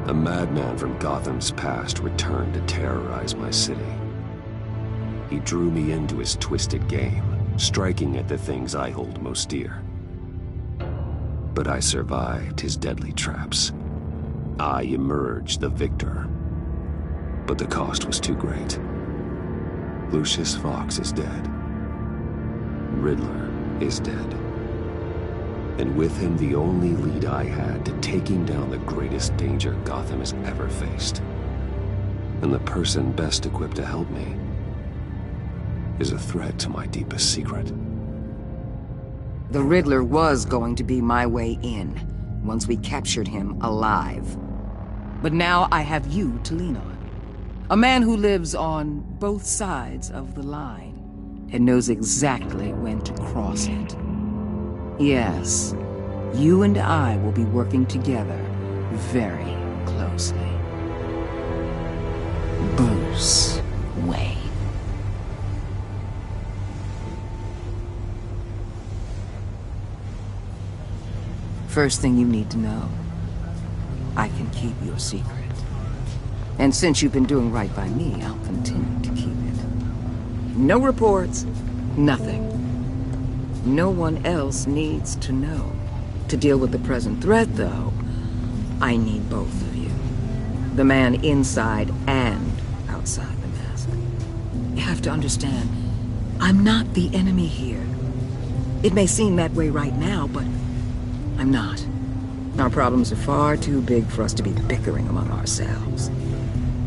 A madman from Gotham's past returned to terrorize my city. He drew me into his twisted game, striking at the things I hold most dear. But I survived his deadly traps. I emerged the victor. But the cost was too great. Lucius Fox is dead. Riddler is dead. And with him, the only lead I had to taking down the greatest danger Gotham has ever faced. And the person best equipped to help me is a threat to my deepest secret. The Riddler was going to be my way in, once we captured him alive. But now I have you to lean on. A man who lives on both sides of the line and knows exactly when to cross it. Yes, you and I will be working together very closely. Bruce Wayne. First thing you need to know, I can keep your secret. And since you've been doing right by me, I'll continue to keep it. No reports, nothing. No one else needs to know. To deal with the present threat, though, I need both of you. The man inside and outside the mask. You have to understand, I'm not the enemy here. It may seem that way right now, but I'm not. Our problems are far too big for us to be bickering among ourselves.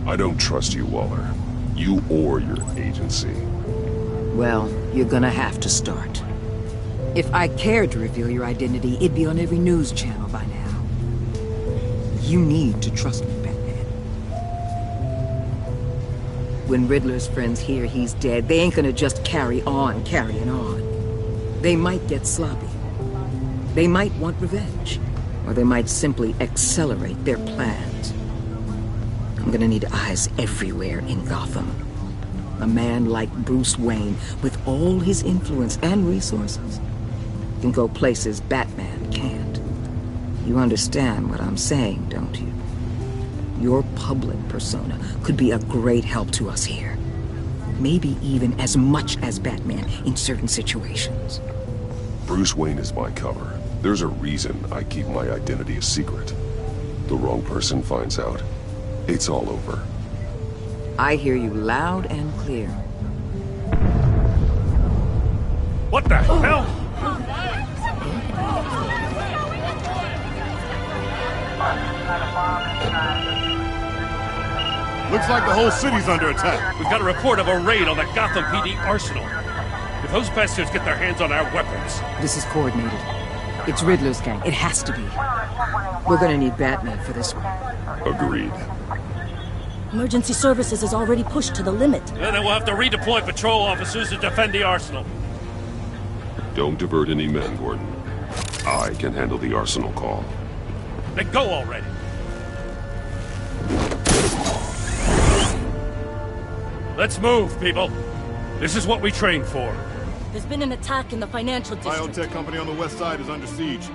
I don't trust you, Waller. You or your agency. Well, you're gonna have to start. If I cared to reveal your identity, it'd be on every news channel by now. You need to trust me, Batman. When Riddler's friends hear he's dead, they ain't gonna just carry on carrying on. They might get sloppy. They might want revenge. Or they might simply accelerate their plans. I'm gonna need eyes everywhere in Gotham. A man like Bruce Wayne, with all his influence and resources, can go places Batman can't. You understand what I'm saying, don't you? Your public persona could be a great help to us here. Maybe even as much as Batman in certain situations. Bruce Wayne is my cover. There's a reason I keep my identity a secret. The wrong person finds out, it's all over. I hear you loud and clear. What the hell? Looks like the whole city's under attack. We've got a report of a raid on the Gotham PD arsenal. If those bastards get their hands on our weapons... This is coordinated. It's Riddler's gang. It has to be. We're gonna need Batman for this one. Agreed. Emergency services is already pushed to the limit. And then we'll have to redeploy patrol officers to defend the arsenal. Don't divert any men, Gordon. I can handle the arsenal call. Then go already. Let's move, people. This is what we trained for. There's been an attack in the financial district. Biotech company on the west side is under siege.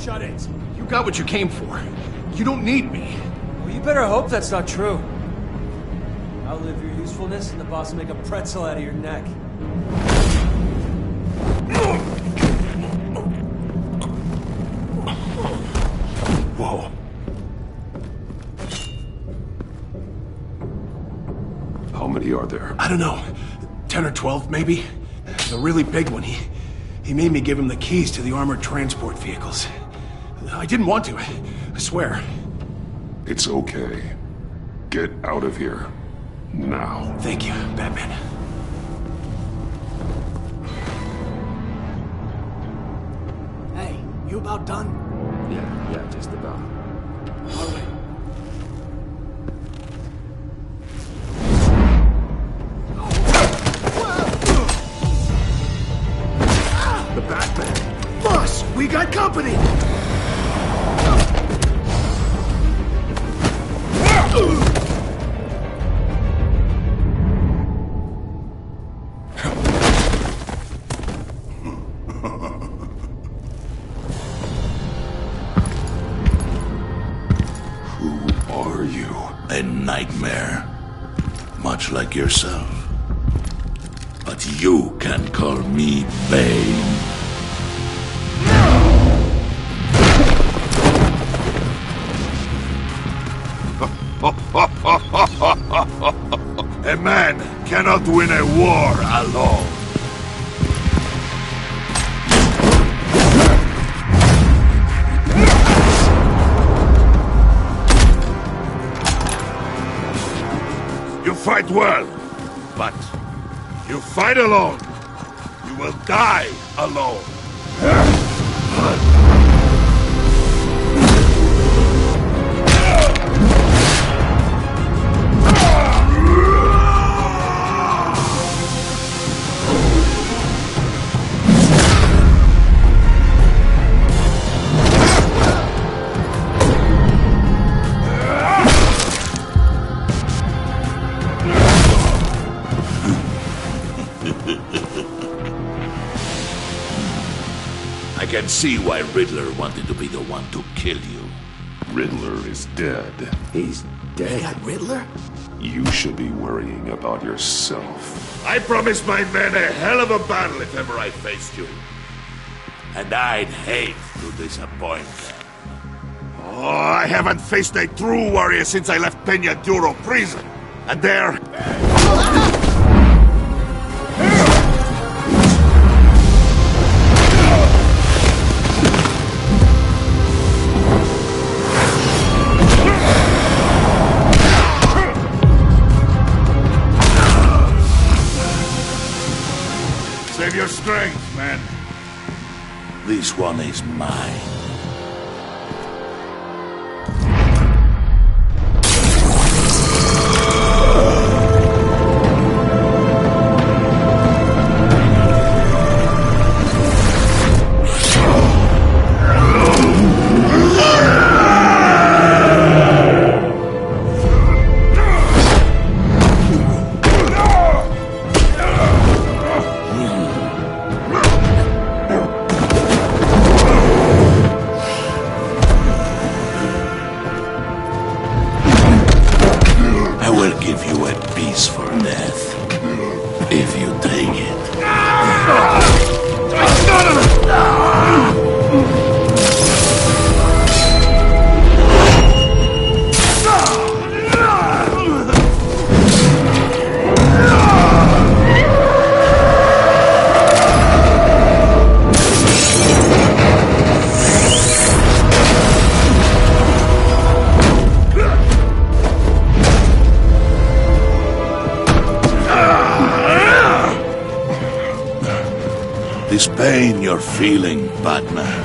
Shut it. You got what you came for. You don't need me. Well, you better hope that's not true. Outlive your usefulness, and the boss will make a pretzel out of your neck. Whoa. How many are there? I don't know. 10 or 12, maybe? The really big one, he made me give him the keys to the armored transport vehicles. I didn't want to, I swear. It's okay. Get out of here. Now. Thank you, Batman. Hey, you about done? Yeah, just about. All right. The Batman! Boss, we got company! Who are you? A nightmare. Much like yourself. But you can call me Bane. A man cannot win a war alone. You fight well, but you fight alone. You will die alone. I can see why Riddler wanted to be the one to kill you. Riddler is dead. He's dead. Riddler? You should be worrying about yourself. I promised my men a hell of a battle if ever I faced you. And I'd hate to disappoint them. Oh, I haven't faced a true warrior since I left Peña Duro prison. And there... Save your strength, man. This one is mine. If you take it. This pain you're feeling, Batman.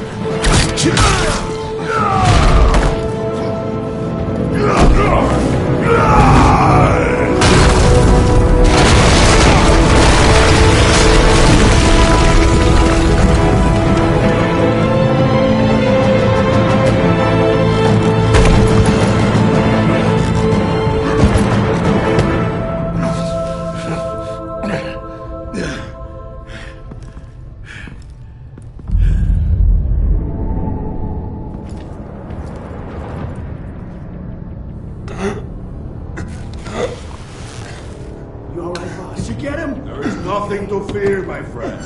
Nothing to fear, my friend.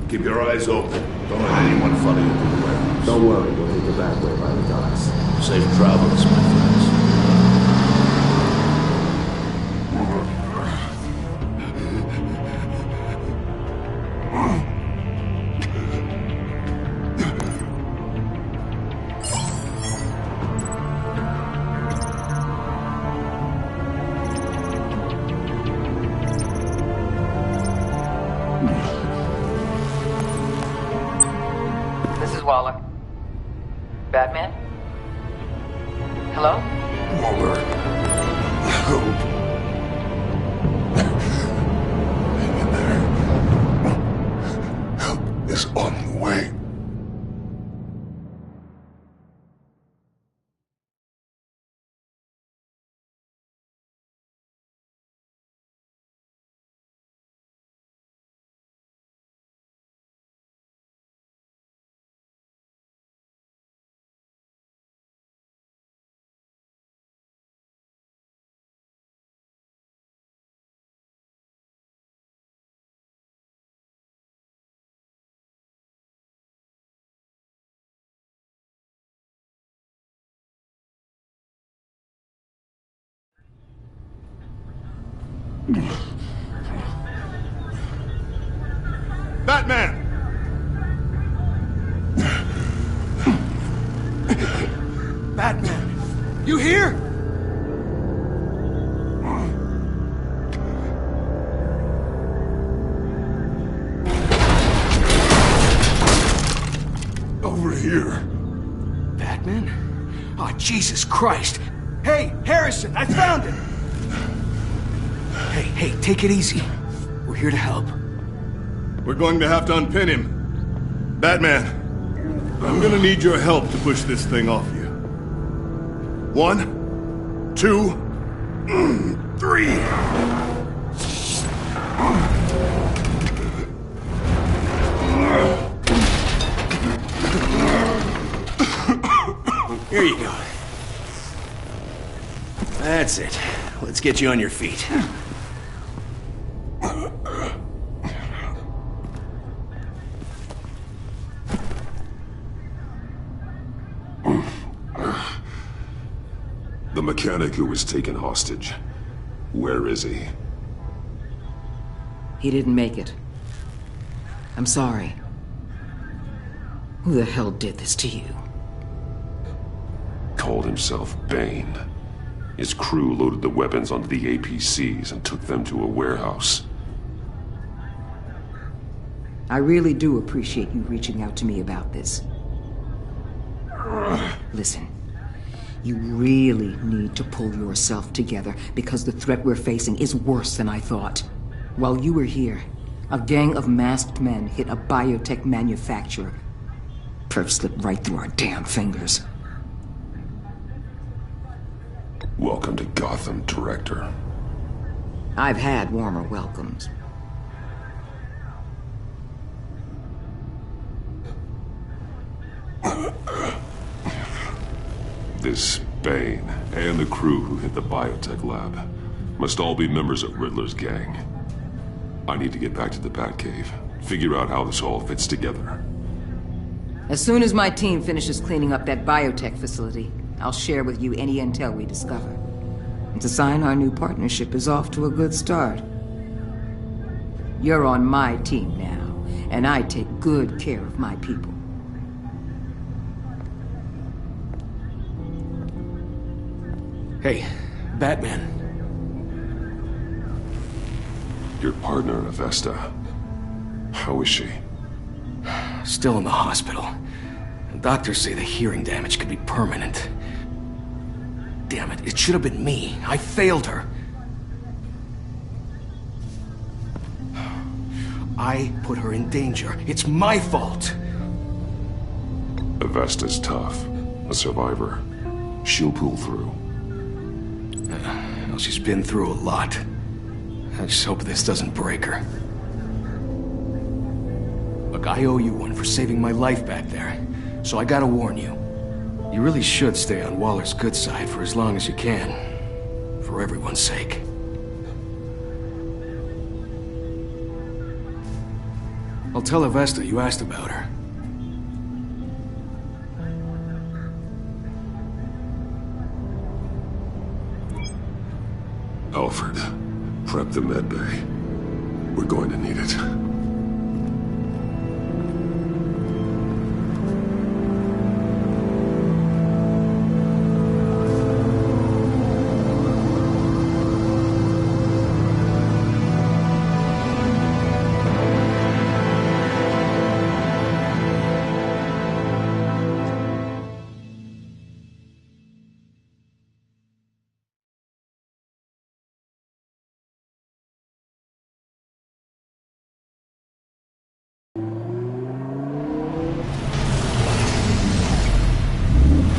Keep your eyes open. Don't let anyone follow you to the warehouse. Don't worry, we'll take the back way by the docks. Safe travels, my friends. This is Waller. Batman? Hello? Waller. Help. Hang in there. Help is on the way. Batman! Batman! You here? Over here. Batman? Oh, Jesus Christ! Hey, Harrison, I found him! Hey, take it easy. We're here to help. We're going to have to unpin him. Batman, I'm gonna need your help to push this thing off you. 1, 2, 3. Here you go. That's it. Let's get you on your feet. The mechanic who was taken hostage. Where is he? He didn't make it. I'm sorry. Who the hell did this to you? Called himself Bane. His crew loaded the weapons onto the APCs and took them to a warehouse. I really do appreciate you reaching out to me about this. Listen, you really need to pull yourself together because the threat we're facing is worse than I thought. While you were here, a gang of masked men hit a biotech manufacturer. Perf slipped right through our damn fingers. Welcome to Gotham, Director. I've had warmer welcomes. This Bane and the crew who hit the biotech lab must all be members of Riddler's gang. I need to get back to the Batcave, figure out how this all fits together. As soon as my team finishes cleaning up that biotech facility, I'll share with you any intel we discover. And to sign our new partnership is off to a good start. You're on my team now, and I take good care of my people. Hey, Batman. Your partner, Avesta. How is she? Still in the hospital. Doctors say the hearing damage could be permanent. Damn it, it should have been me. I failed her. I put her in danger. It's my fault. Avesta's tough. A survivor. She'll pull through. Well, she's been through a lot. I just hope this doesn't break her. Look, I owe you one for saving my life back there. So I gotta warn you. You really should stay on Waller's good side for as long as you can. For everyone's sake. I'll tell Avesta you asked about her. Alfred, prep the med bay. We're going to need it.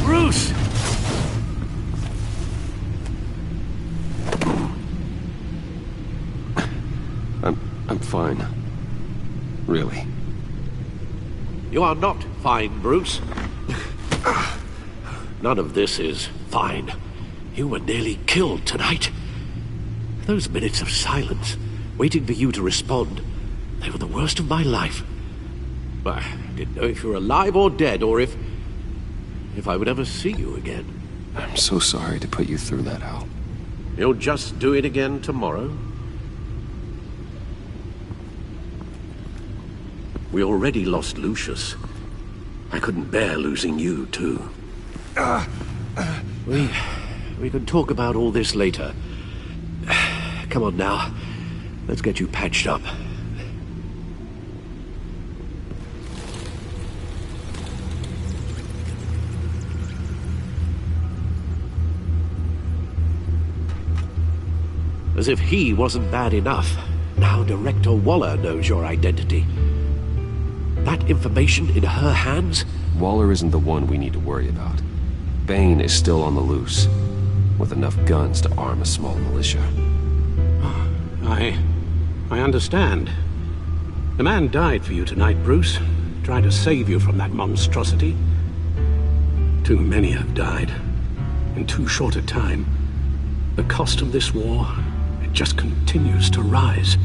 Bruce! I'm fine. Really. You are not fine, Bruce. None of this is fine. You were nearly killed tonight. Those minutes of silence, waiting for you to respond, they were the worst of my life. I didn't know if you were alive or dead, or if I would ever see you again. I'm so sorry to put you through that, Al. You'll just do it again tomorrow? We already lost Lucius. I couldn't bear losing you, too. We can talk about all this later. Come on now. Let's get you patched up. As if he wasn't bad enough, now Director Waller knows your identity. That information in her hands? Waller isn't the one we need to worry about. Bane is still on the loose, with enough guns to arm a small militia. I understand. The man died for you tonight, Bruce, trying to save you from that monstrosity. Too many have died, in too short a time. The cost of this war, it just continues to rise.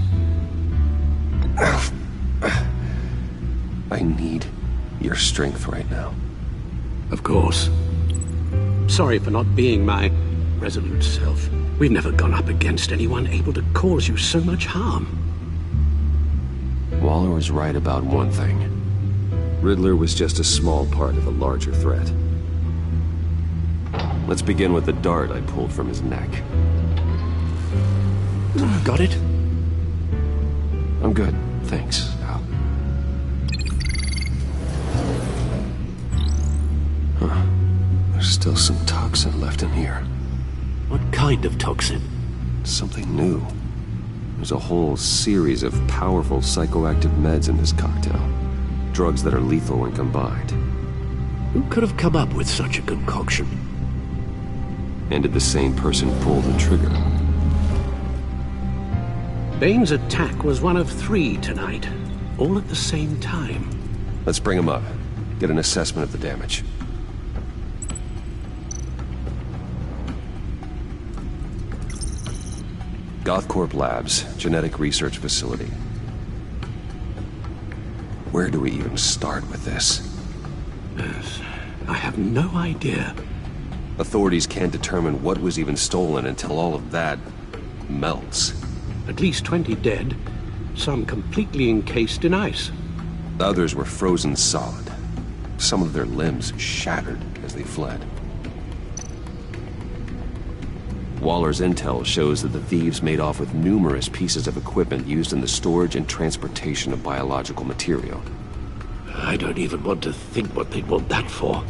I need your strength right now. Of course. Sorry for not being my resolute self. We've never gone up against anyone able to cause you so much harm. Waller was right about one thing. Riddler was just a small part of a larger threat. Let's begin with the dart I pulled from his neck. Got it? I'm good, thanks, Al. Huh. There's still some toxin left in here. What kind of toxin? Something new. There's a whole series of powerful psychoactive meds in this cocktail. Drugs that are lethal when combined. Who could have come up with such a concoction? And did the same person pull the trigger? Bane's attack was one of 3 tonight, all at the same time. Let's bring him up. Get an assessment of the damage. Gothcorp Labs, genetic research facility. Where do we even start with this? Yes, I have no idea. Authorities can't determine what was even stolen until all of that melts. At least 20 dead, some completely encased in ice. Others were frozen solid. Some of their limbs shattered as they fled. Waller's intel shows that the thieves made off with numerous pieces of equipment used in the storage and transportation of biological material. I don't even want to think what they'd want that for.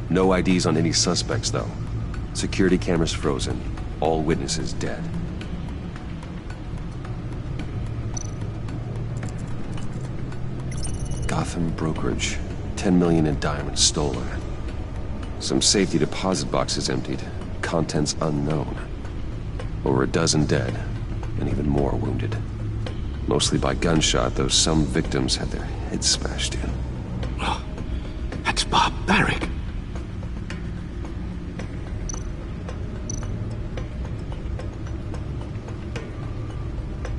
No IDs on any suspects, though. Security cameras frozen. All witnesses dead. Gotham brokerage. 10 million in diamonds stolen. Some safety deposit boxes emptied. Contents unknown. Over a dozen dead, and even more wounded. Mostly by gunshot, though some victims had their heads smashed in. Oh, that's barbaric.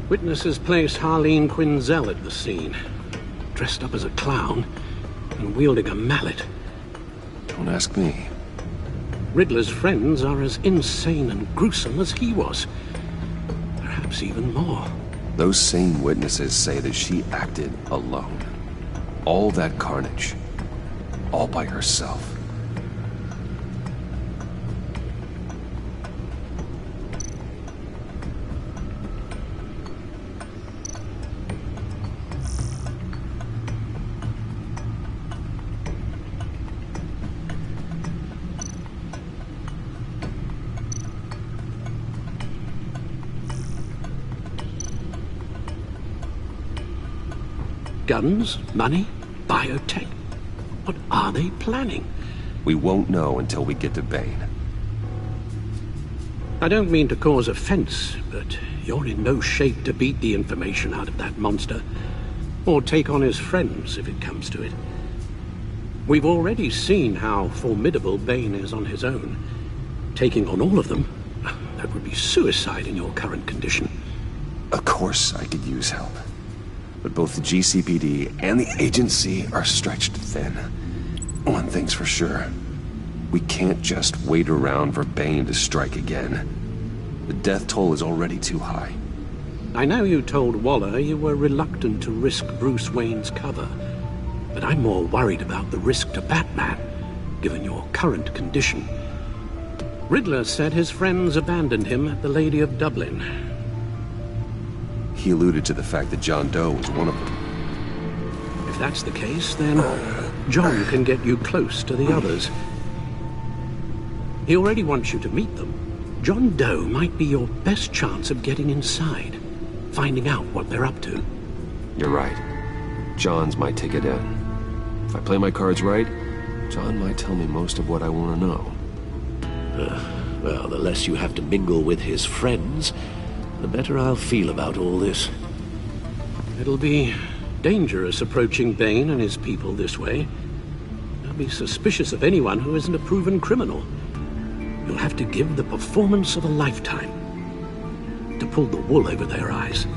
Witnesses place Harleen Quinzel at the scene. dressed up as a clown and wielding a mallet. Don't ask me. Riddler's friends are as insane and gruesome as he was. Perhaps even more. Those same witnesses say that she acted alone. All that carnage. All by herself. Guns, money, biotech. What are they planning? We won't know until we get to Bane. I don't mean to cause offense, but you're in no shape to beat the information out of that monster, or take on his friends if it comes to it. We've already seen how formidable Bane is on his own. Taking on all of them, that would be suicide in your current condition. Of course I could use help. But both the GCPD and the agency are stretched thin. One thing's for sure. We can't just wait around for Bane to strike again. The death toll is already too high. I know you told Waller you were reluctant to risk Bruce Wayne's cover, but I'm more worried about the risk to Batman, given your current condition. Riddler said his friends abandoned him at the Lady of Dublin. He alluded to the fact that John Doe was one of them. If that's the case, then John can get you close to the others. He already wants you to meet them. John Doe might be your best chance of getting inside, finding out what they're up to. You're right. John's my ticket in. If I play my cards right, John might tell me most of what I want to know. Well, the less you have to mingle with his friends, the better I'll feel about all this. It'll be dangerous approaching Bane and his people this way. They'll be suspicious of anyone who isn't a proven criminal. You'll have to give the performance of a lifetime to pull the wool over their eyes.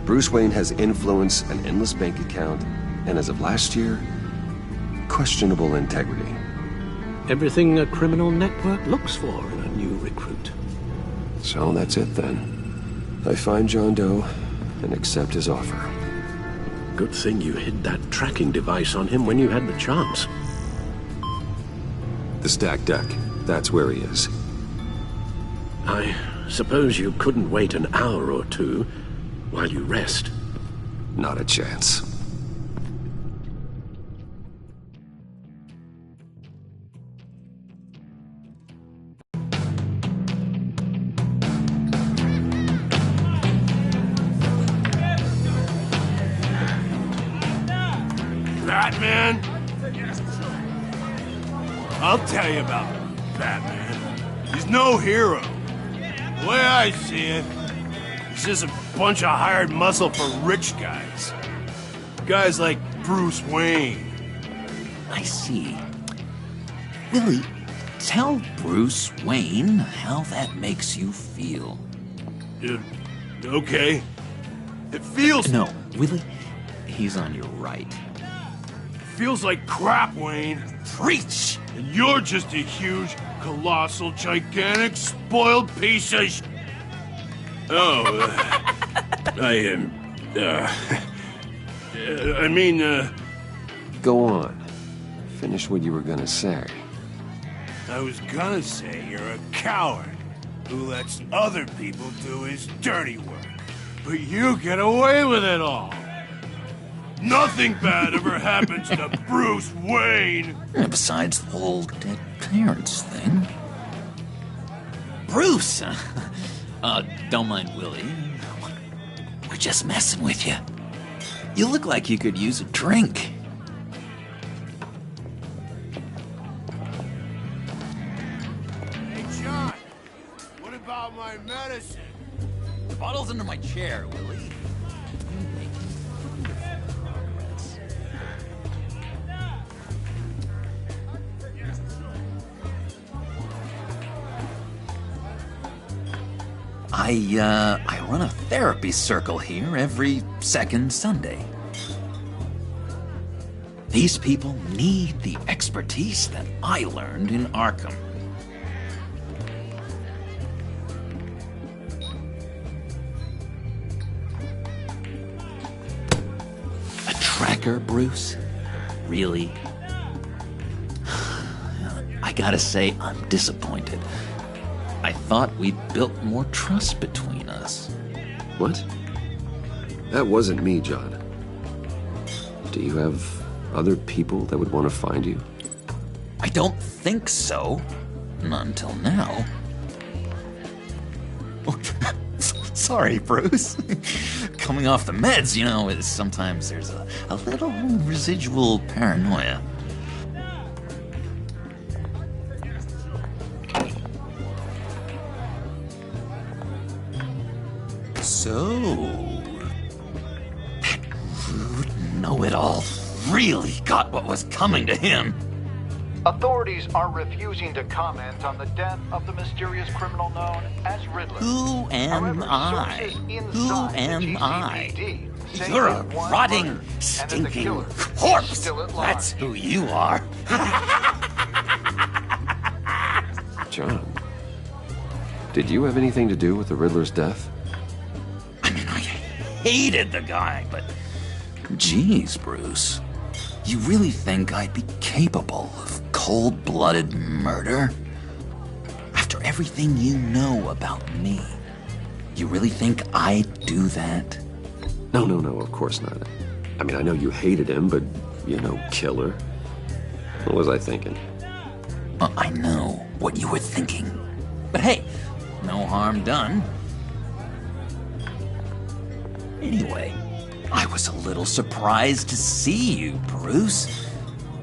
Bruce Wayne has influence, an endless bank account, and as of last year, questionable integrity. Everything a criminal network looks for in a new recruit. So that's it then. I find John Doe and accept his offer. Good thing you hid that tracking device on him when you had the chance. The stacked deck. That's where he is. I suppose you couldn't wait an hour or two while you rest. Not a chance. Batman? I'll tell you about Batman. He's no hero. The way I see it, he's just a bunch of hired muscle for rich guys. Guys like Bruce Wayne. I see. Willie, tell Bruce Wayne how that makes you feel. Okay. It feels... No, Willie, he's on your right. Feels like crap, Wayne. Preach! And you're just a huge, colossal, gigantic, spoiled piece of sh... Oh, I mean, Go on. Finish what you were gonna say. I was gonna say you're a coward who lets other people do his dirty work. But you get away with it all. Nothing bad ever happens to Bruce Wayne. Besides the whole dead parents thing. Bruce! Don't mind Willie. We're just messing with you. You look like you could use a drink. Hey, John. What about my medicine? The bottle's under my chair, Willie. I run a therapy circle here every second Sunday. These people need the expertise that I learned in Arkham. A tracker, Bruce? Really? I gotta say, I'm disappointed. I thought we'd built more trust between us. What? That wasn't me, John. Do you have other people that would want to find you? I don't think so. Not until now. Sorry, Bruce. Coming off the meds, you know, sometimes there's a little residual paranoia. So, that rude know-it-all really got what was coming to him. Authorities are refusing to comment on the death of the mysterious criminal known as Riddler. Who am I? Who am I? You're a rotting, stinking corpse. That's who you are. John, did you have anything to do with the Riddler's death? Hated the guy, but geez, Bruce, you really think I'd be capable of cold-blooded murder? After everything you know about me, you really think I'd do that? No, of course not. I mean, I know you hated him, but you're no killer. What was I thinking? I know what you were thinking. But hey, no harm done. Anyway, I was a little surprised to see you, Bruce.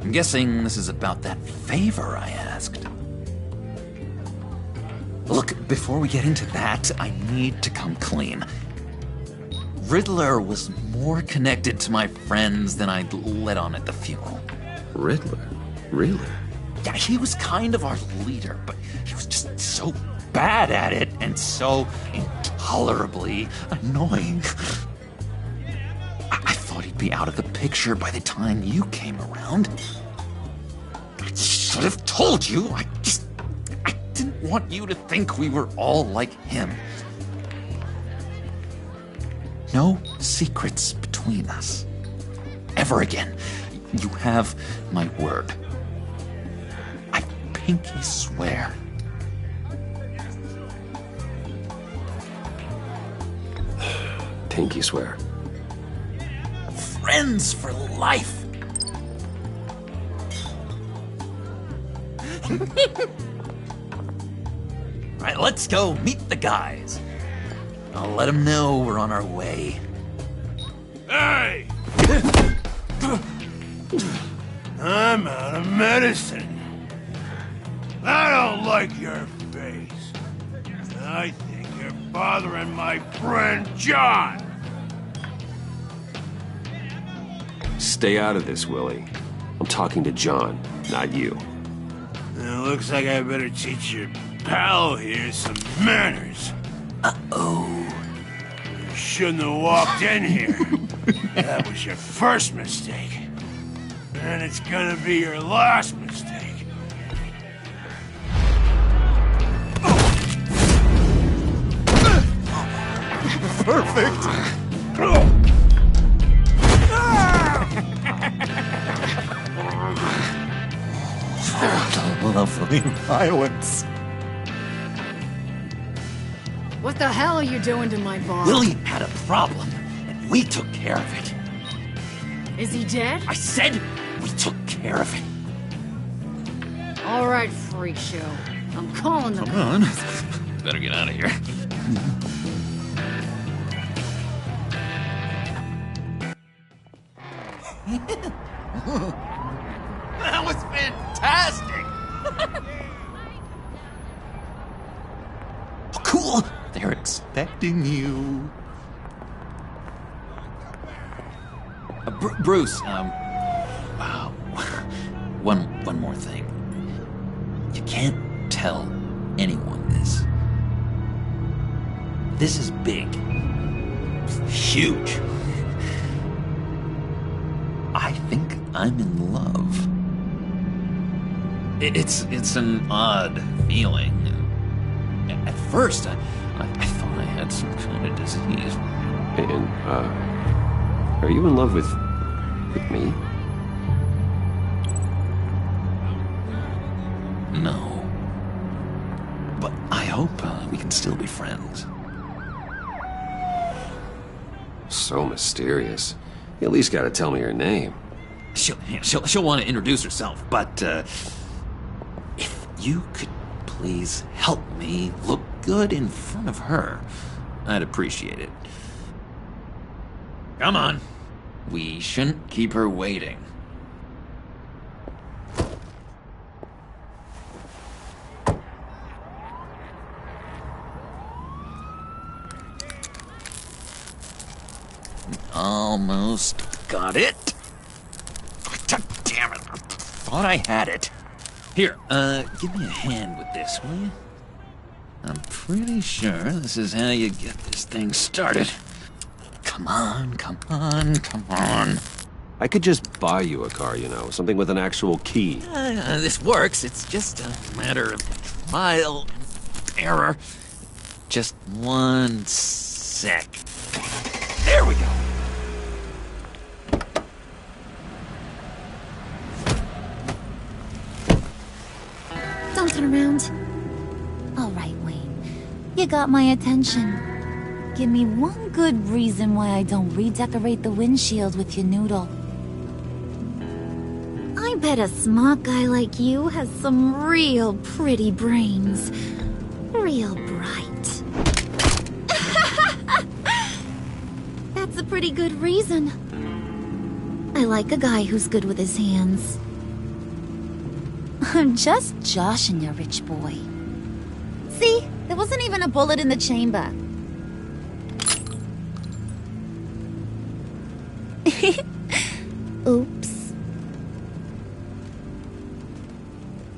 I'm guessing this is about that favor I asked. Look, before we get into that, I need to come clean. Riddler was more connected to my friends than I'd let on at the funeral. Riddler? Really? Yeah, he was kind of our leader, but he was just so bad at it and so intolerably annoying. I thought he'd be out of the picture by the time you came around. I should have told you. I didn't want you to think we were all like him. No secrets between us. Ever again. You have my word. I pinky swear. Pinky swear. Friends for life. Right, let's go meet the guys. I'll let them know we're on our way. Hey! I'm out of medicine. I don't like your face. I think you're bothering my friend John. Stay out of this, Willie. I'm talking to John, not you. It looks like I better teach your pal here some manners. Uh-oh. You shouldn't have walked in here. That was your first mistake. And it's gonna be your last mistake. Perfect. Lovely violence. What the hell are you doing to my bar? Willie had a problem, and we took care of it. Is he dead? I said we took care of it. All right, freak show. I'm calling the Come on. Better get out of here. That was fantastic! Oh, cool! They're expecting you. Bruce, wow. One more thing. You can't tell anyone this. This is big. Huge. I think I'm in love. It's an odd feeling. At first, I thought I had some kind of disease. And, are you in love with me? No. But I hope we can still be friends. So mysterious. You at least gotta tell me her name. She'll want to introduce herself, but if you could please help me look good in front of her, I'd appreciate it. Come on. We shouldn't keep her waiting. Almost got it. Damn it. I thought I had it. Here, give me a hand with this, will you? I'm pretty sure this is how you get this thing started. Come on, come on, come on. I could just buy you a car, you know, something with an actual key. This works. It's just a matter of trial and error. Just 1 sec. There we go. Don't turn around. All right, Wayne. You got my attention. Give me one good reason why I don't redecorate the windshield with your noodle. I bet a smart guy like you has some real pretty brains. Real bright. That's a pretty good reason. I like a guy who's good with his hands. I'm just joshing you, rich boy. See? There wasn't even a bullet in the chamber. Oops.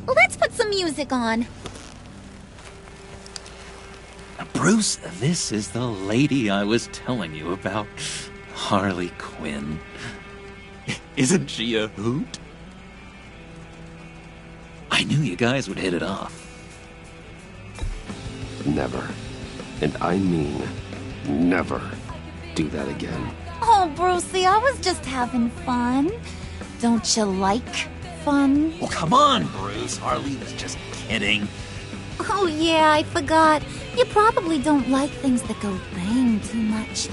Let's put some music on. Bruce, this is the lady I was telling you about. Harley Quinn. Isn't she a hoot? I knew you guys would hit it off. Never, and I mean never, do that again. Oh, Brucey, I was just having fun. Don't you like fun? Well, come on, Bruce. Harley was just kidding. Oh, yeah, I forgot. You probably don't like things that go bang too much.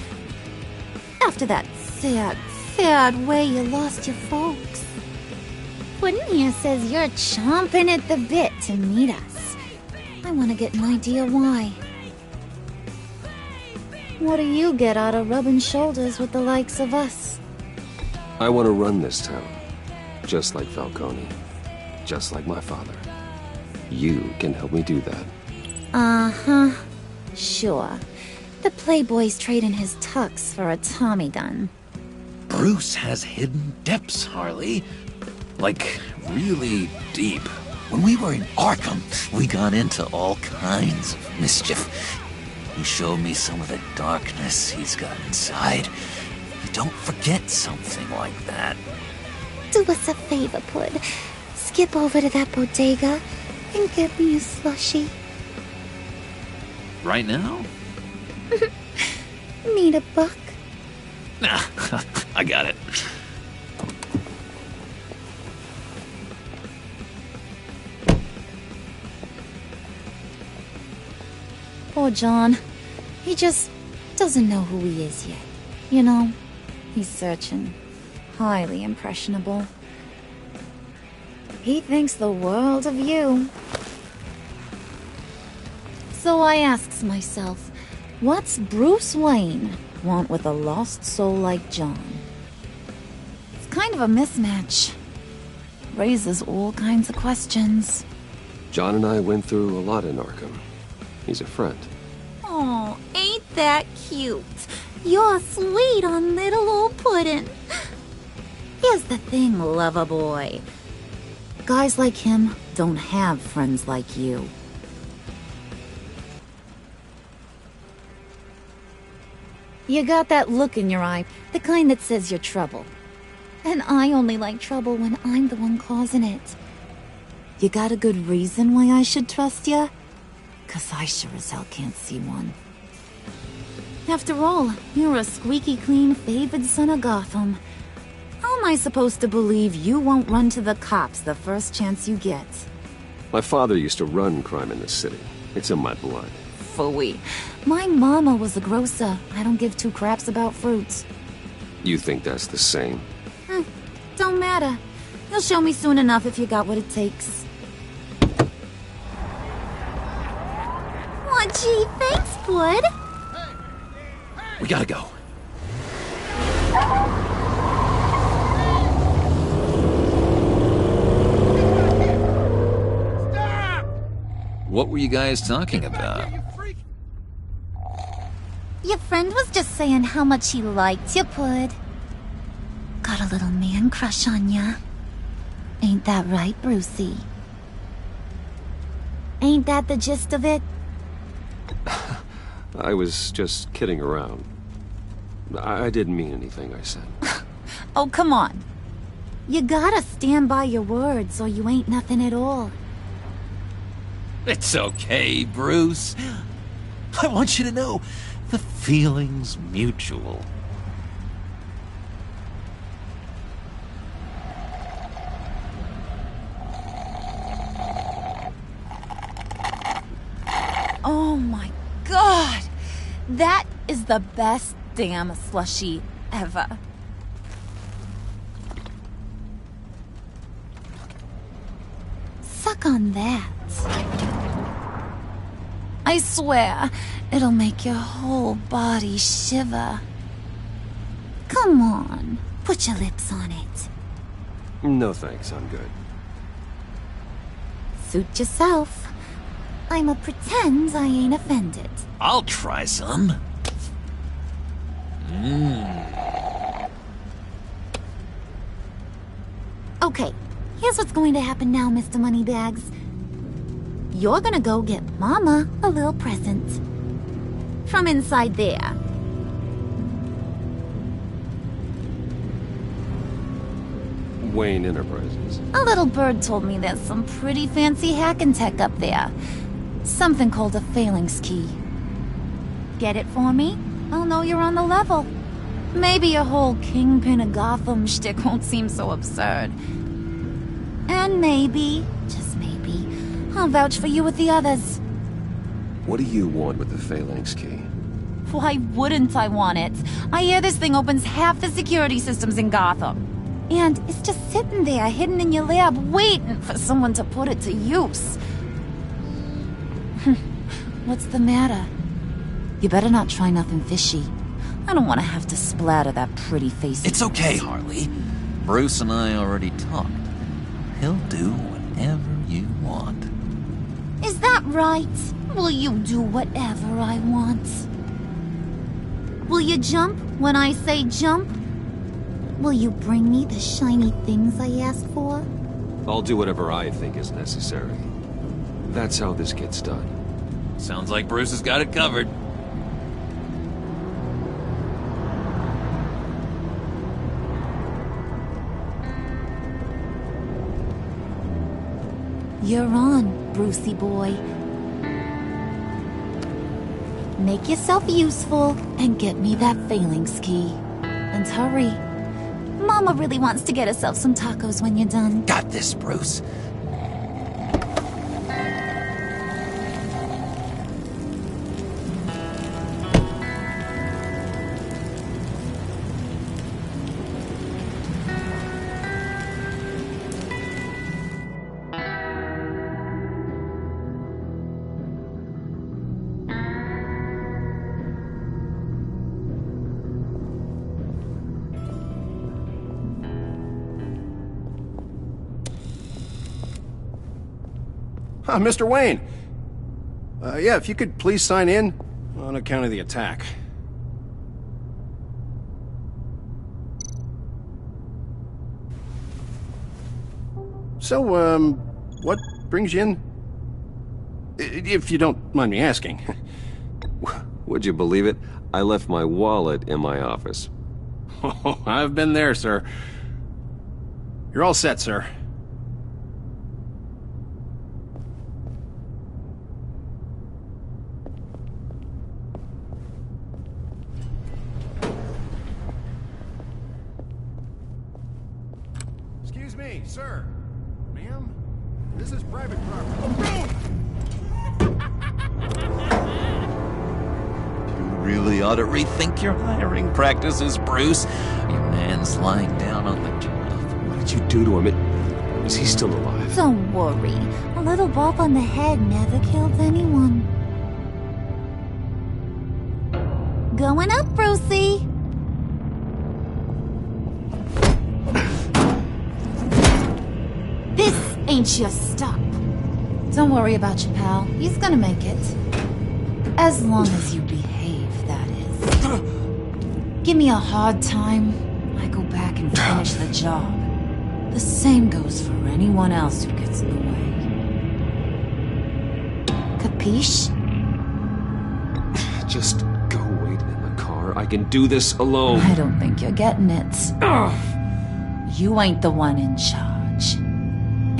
After that sad, sad way you lost your folks. Puddin' here says you're chomping at the bit to meet us. I want to get an idea why. What do you get out of rubbing shoulders with the likes of us? I want to run this town, just like Falcone, just like my father. You can help me do that. Uh-huh. Sure. The Playboy's trading his tux for a Tommy gun. Bruce has hidden depths, Harley. Like, really deep. When we were in Arkham, we got into all kinds of mischief. He showed me some of the darkness he's got inside. You don't forget something like that. Do us a favor, Pud. Skip over to that bodega and get me a slushie. Right now? Need a buck? Nah, I got it. Poor John. He just doesn't know who he is yet. You know, he's searching. Highly impressionable. He thinks the world of you. So I asks myself, what's Bruce Wayne want with a lost soul like John? It's kind of a mismatch. Raises all kinds of questions. John and I went through a lot in Arkham. He's a friend. Oh, ain't that cute? You're sweet on little old Puddin'. Here's the thing, lover boy. Guys like him don't have friends like you. You got that look in your eye, the kind that says you're trouble. And I only like trouble when I'm the one causing it. You got a good reason why I should trust you? 'Cause I sure as hell can't see one. After all, you're a squeaky clean favored son of Gotham. How am I supposed to believe you won't run to the cops the first chance you get? My father used to run crime in this city. It's in my blood. Phooey. My mama was a grocer. I don't give two craps about fruits. You think that's the same? Don't matter. You'll show me soon enough if you got what it takes. Aw, gee, thanks, bud. We gotta go. What were you guys talking about? Your friend was just saying how much he liked you, bud. Got a little man crush on ya. Ain't that right, Brucey? Ain't that the gist of it? I was just kidding around. I didn't mean anything I said. Oh, come on. You gotta stand by your words or you ain't nothing at all. It's okay, Bruce. I want you to know the feeling's mutual. Oh my god! That is the best damn slushie ever. Suck on that. I swear, it'll make your whole body shiver. Come on, put your lips on it. No thanks, I'm good. Suit yourself. I'ma pretend I ain't offended. I'll try some. Okay, here's what's going to happen now, Mr. Moneybags. You're gonna go get Mama a little present. From inside there. Wayne Enterprises. A little bird told me there's some pretty fancy hacking tech up there. Something called a phalanx key. Get it for me? I'll know you're on the level. Maybe your whole Kingpin of Gotham shtick won't seem so absurd. And maybe, just maybe, I'll vouch for you with the others. What do you want with the phalanx key? Why wouldn't I want it? I hear this thing opens half the security systems in Gotham. And it's just sitting there, hidden in your lab, waiting for someone to put it to use. What's the matter? You better not try nothing fishy. I don't want to have to splatter that pretty face. It's okay, Harley. Bruce and I already talked. He'll do whatever you want. Is that right? Will you do whatever I want? Will you jump when I say jump? Will you bring me the shiny things I ask for? I'll do whatever I think is necessary. That's how this gets done. Sounds like Bruce has got it covered. You're on, Brucey boy. Make yourself useful and get me that phalanx key. And hurry. Mama really wants to get herself some tacos when you're done. Got this, Bruce. Mr. Wayne. Yeah, if you could please sign in on account of the attack. So, what brings you in? If you don't mind me asking. Would you believe it? I left my wallet in my office. Oh, I've been there, sir. You're all set, sir. Excuse me, sir. Ma'am? This is private property. Really ought to rethink your hiring practices, Bruce. Your man's lying down on the job. What did you do to him? Is he still alive? Don't worry. A little bump on the head never killed anyone. Going up, Brucey. This ain't your stop. Don't worry about your pal. He's gonna make it. As long as you behave, that is. Give me a hard time, I go back and finish the job. The same goes for anyone else who gets in the way. Capiche? Just go wait in the car. I can do this alone. I don't think you're getting it. You ain't the one in charge.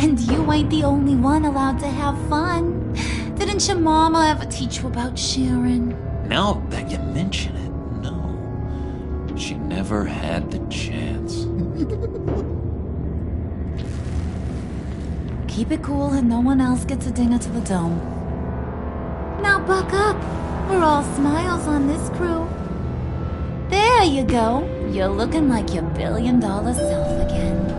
And you ain't the only one allowed to have fun. Didn't your mama ever teach you about sharing? Now that you mention it, no. She never had the chance. Keep it cool and no one else gets a dinger to the dome. Now buck up. We're all smiles on this crew. There you go. You're looking like your billion-dollar self again.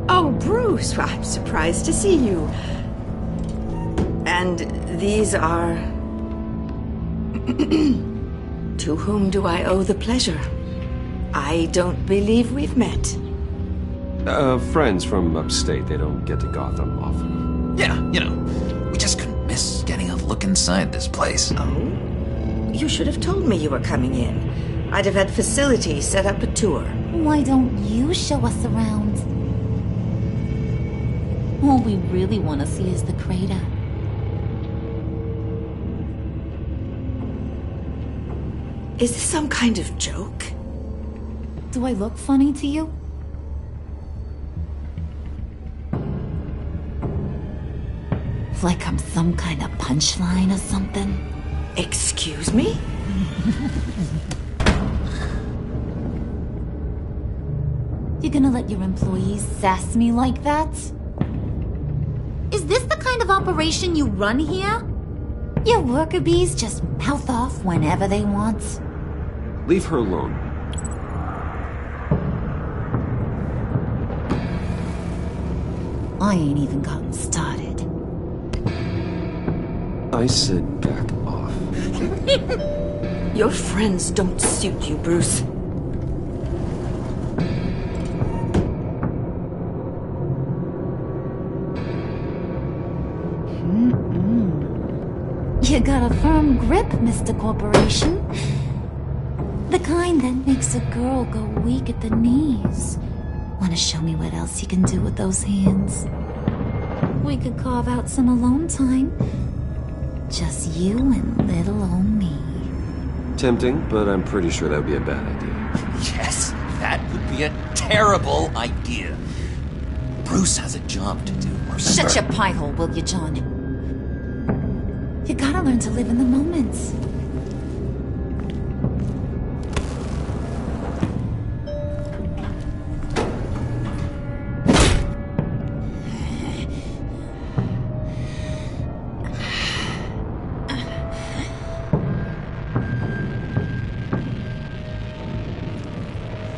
Oh, Bruce, I'm surprised to see you. And these are... To whom do I owe the pleasure? I don't believe we've met. Friends from upstate. They don't get to Gotham often. Yeah, you know, we just couldn't miss getting a look inside this place. Oh? You should have told me you were coming in. I'd have had facilities set up a tour. Why don't you show us around? All we really want to see is the crater. Is this some kind of joke? Do I look funny to you? Like I'm some kind of punchline or something? Excuse me? You gonna let your employees sass me like that? Is this the kind of operation you run here? Your worker bees just mouth off whenever they want? Leave her alone. I ain't even gotten started. I said back off. Your friends don't suit you, Bruce. You got a firm grip, Mr. Corporation. The kind that makes a girl go weak at the knees. Wanna show me what else you can do with those hands? We could carve out some alone time. Just you and little old me. Tempting, but I'm pretty sure that would be a bad idea. Yes, that would be a terrible idea. Bruce has a job to do. Shut your pie hole, will you, John? You gotta learn to live in the moment.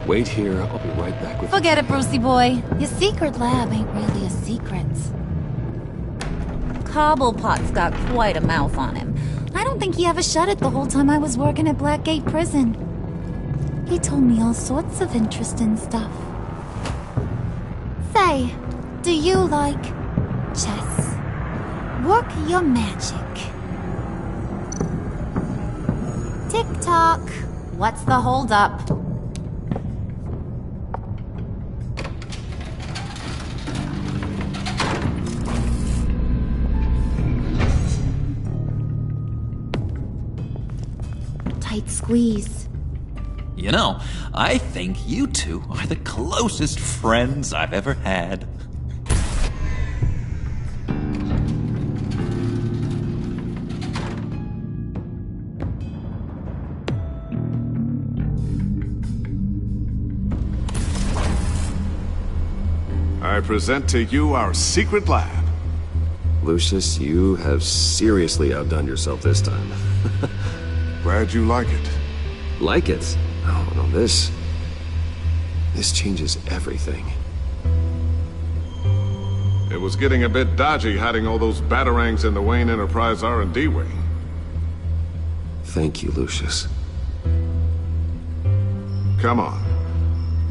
Wait here, I'll be right back with Forget it, Brucey boy. Your secret lab ain't really a secret. Cobblepot's got quite a mouth on him. I don't think he ever shut it the whole time I was working at Blackgate Prison. He told me all sorts of interesting stuff. Say, do you like chess? Work your magic. Tick-tock. What's the holdup? tight squeeze. You know, I think you two are the closest friends I've ever had. I present to you our secret lab. Lucius, you have seriously outdone yourself this time. Glad you like it. Like it? Oh, no, this changes everything. It was getting a bit dodgy hiding all those batarangs in the Wayne Enterprise R&D wing. Thank you, Lucius. Come on.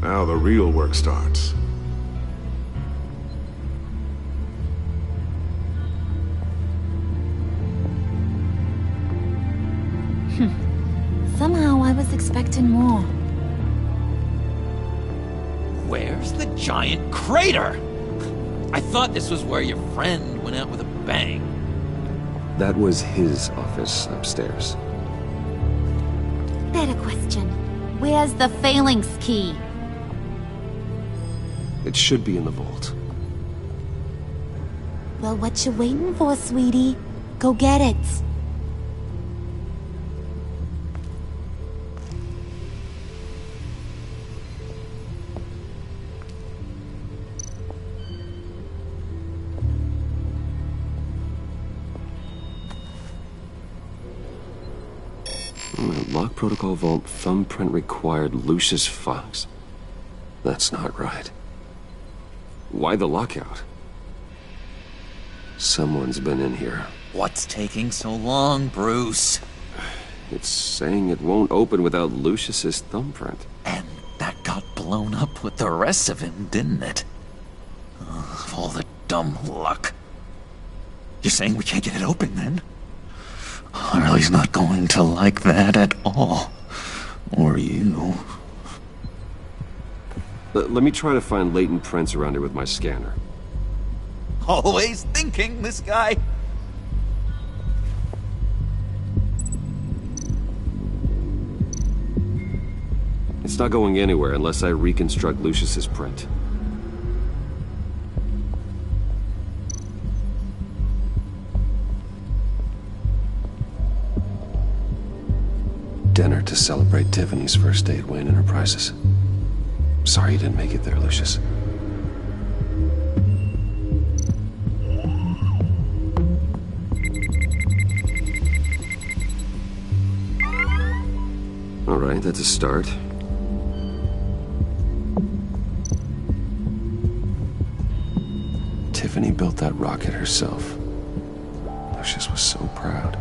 Now the real work starts. Somehow I was expecting more. Where's the giant crater? I thought this was where your friend went out with a bang. That was his office upstairs. Better question. Where's the phalanx key? It should be in the vault. Well, what you waiting for, sweetie? Go get it. Lock protocol vault thumbprint required Lucius Fox. That's not right. Why the lockout? Someone's been in here. What's taking so long, Bruce? It's saying it won't open without Lucius's thumbprint. And that got blown up with the rest of him, didn't it? Of all the dumb luck. You're saying we can't get it open, then? Harley's not going to like that at all. Or you. Let me try to find latent prints around here with my scanner. Always thinking, this guy. It's not going anywhere unless I reconstruct Lucius's print. Dinner to celebrate Tiffany's first date, Wayne Enterprises. Sorry you didn't make it there, Lucius. All right, that's a start. Tiffany built that rocket herself. Lucius was so proud.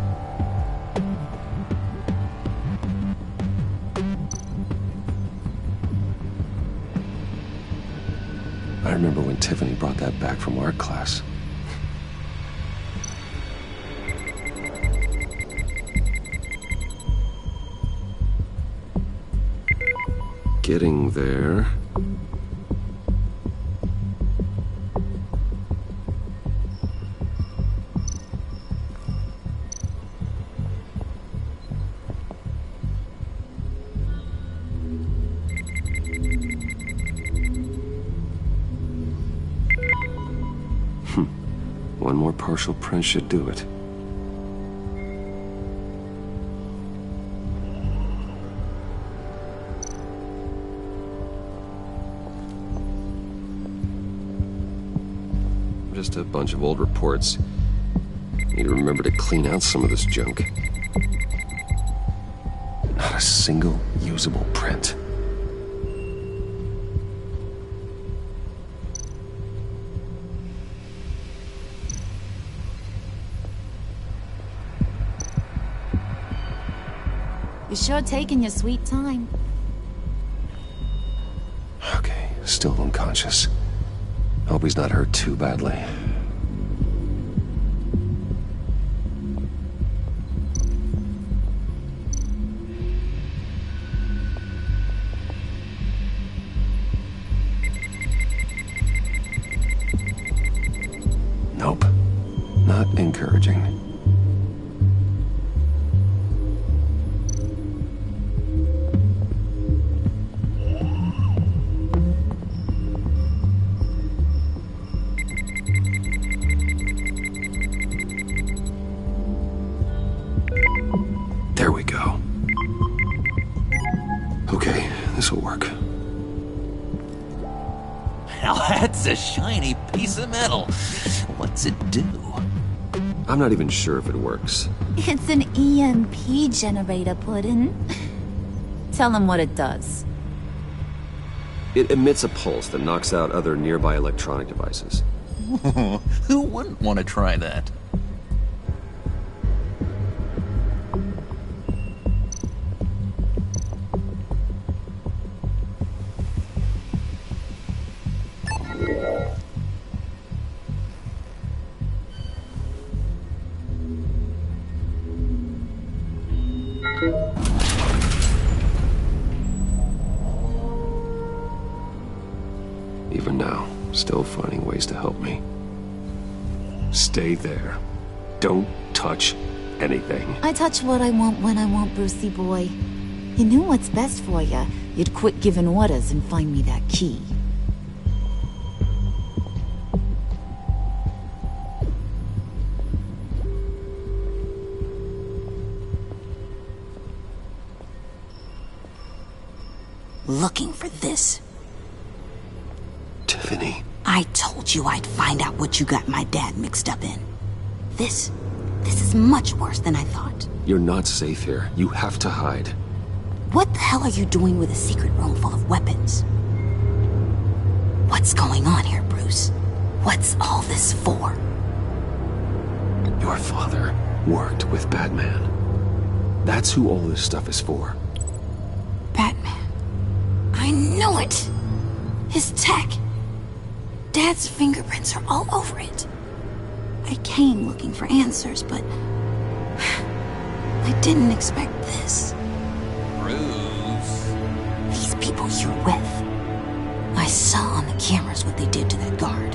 I remember when Tiffany brought that back from art class. Getting there. One more partial print should do it. Just a bunch of old reports. Need to remember to clean out some of this junk. Not a single usable print. You're sure taking your sweet time. Okay, still unconscious. Hope he's not hurt too badly. Nope. Not encouraging. This'll work. Now that's a shiny piece of metal. What's it do? I'm not even sure if it works. It's an EMP generator, Puddin'. Tell him what it does. It emits a pulse that knocks out other nearby electronic devices. Who wouldn't want to try that? Even now, still finding ways to help me. Stay there. Don't touch anything. I touch what I want when I want, Brucey boy. You knew what's best for you. You'd quit giving orders and find me that key. Looking for this. Tiffany. I told you I'd find out what you got my dad mixed up in. This is much worse than I thought. You're not safe here. You have to hide. What the hell are you doing with a secret room full of weapons? What's going on here, Bruce? What's all this for? Your father worked with Batman. That's who all this stuff is for. Batman. I knew it! His tech. Dad's fingerprints are all over it. I came looking for answers, but I didn't expect this. Bruce. These people you're with. I saw on the cameras what they did to that guard.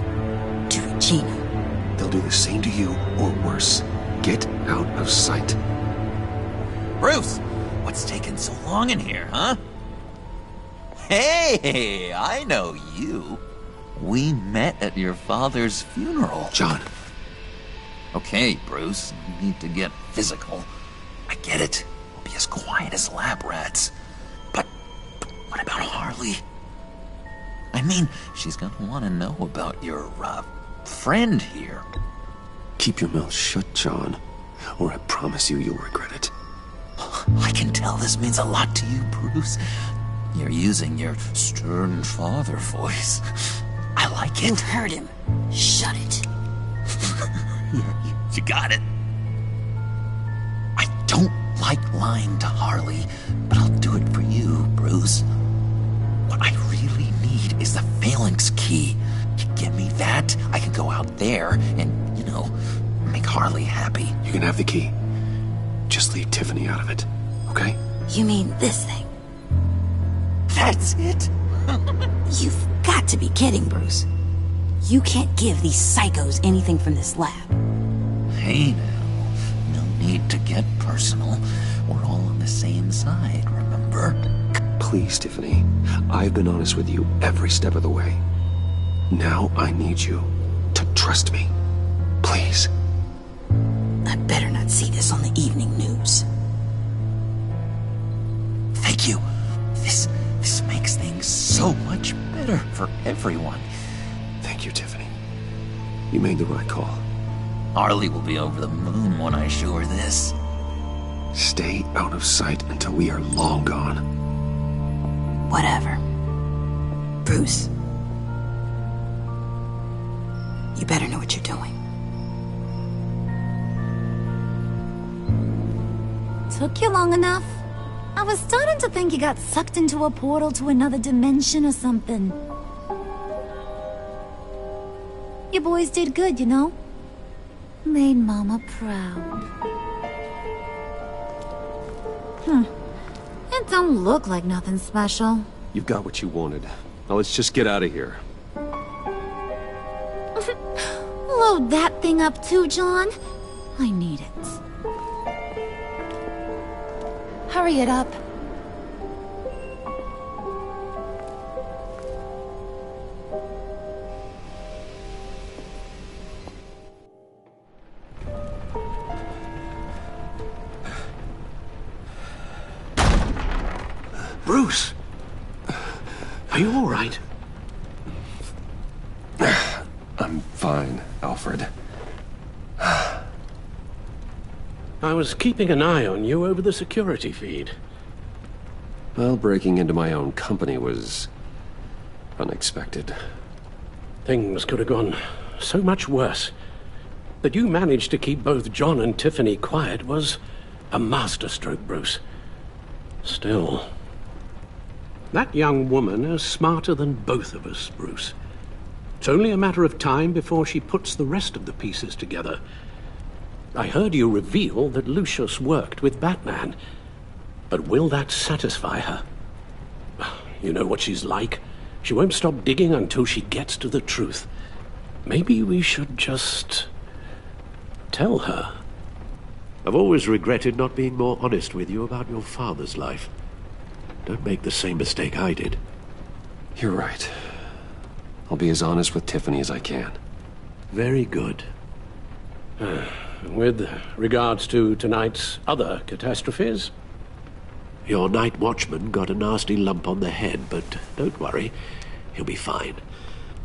To Regina. They'll do the same to you, or worse. Get out of sight. Bruce, what's taking so long in here, huh? Hey, I know you. We met at your father's funeral. John. Okay, Bruce, you need to get physical. I get it. We'll be as quiet as lab rats. But what about Harley? I mean, she's gonna want to know about your, friend here. Keep your mouth shut, John, or I promise you you'll regret it. I can tell this means a lot to you, Bruce. You're using your stern father voice. I like it. You've heard him. Shut it. You got it. I don't like lying to Harley, but I'll do it for you, Bruce. What I really need is the Phalanx key. You give me that, I can go out there and, you know, make Harley happy. You can have the key. Just leave Tiffany out of it, okay? You mean this thing? That's it? You've got to be kidding, Bruce. You can't give these psychos anything from this lab. Hey now, no need to get personal. We're all on the same side, remember? Please, Tiffany. I've been honest with you every step of the way. Now I need you to trust me. Please. I better not see this on the evening news. Thank you. This makes things so much better for everyone. Thank you, Tiffany. You made the right call. Harley will be over the moon when I show her this. Stay out of sight until we are long gone. Whatever. Bruce. You better know what you're doing. Took you long enough? I was starting to think you got sucked into a portal to another dimension or something. You boys did good, you know? Made Mama proud. It don't look like nothing special. You've got what you wanted. Now let's just get out of here. Load that thing up too, John. I need it. Hurry it up. Bruce! Are you all right? I'm fine, Alfred. I was keeping an eye on you over the security feed. Well, breaking into my own company was unexpected. Things could have gone so much worse. That you managed to keep both John and Tiffany quiet was a masterstroke, Bruce. Still, that young woman is smarter than both of us, Bruce. It's only a matter of time before she puts the rest of the pieces together. I heard you reveal that Lucius worked with Batman. But will that satisfy her? You know what she's like. She won't stop digging until she gets to the truth. Maybe we should just tell her. I've always regretted not being more honest with you about your father's life. Don't make the same mistake I did. You're right. I'll be as honest with Tiffany as I can. Very good. With regards to tonight's other catastrophes? Your night watchman got a nasty lump on the head, but don't worry. He'll be fine.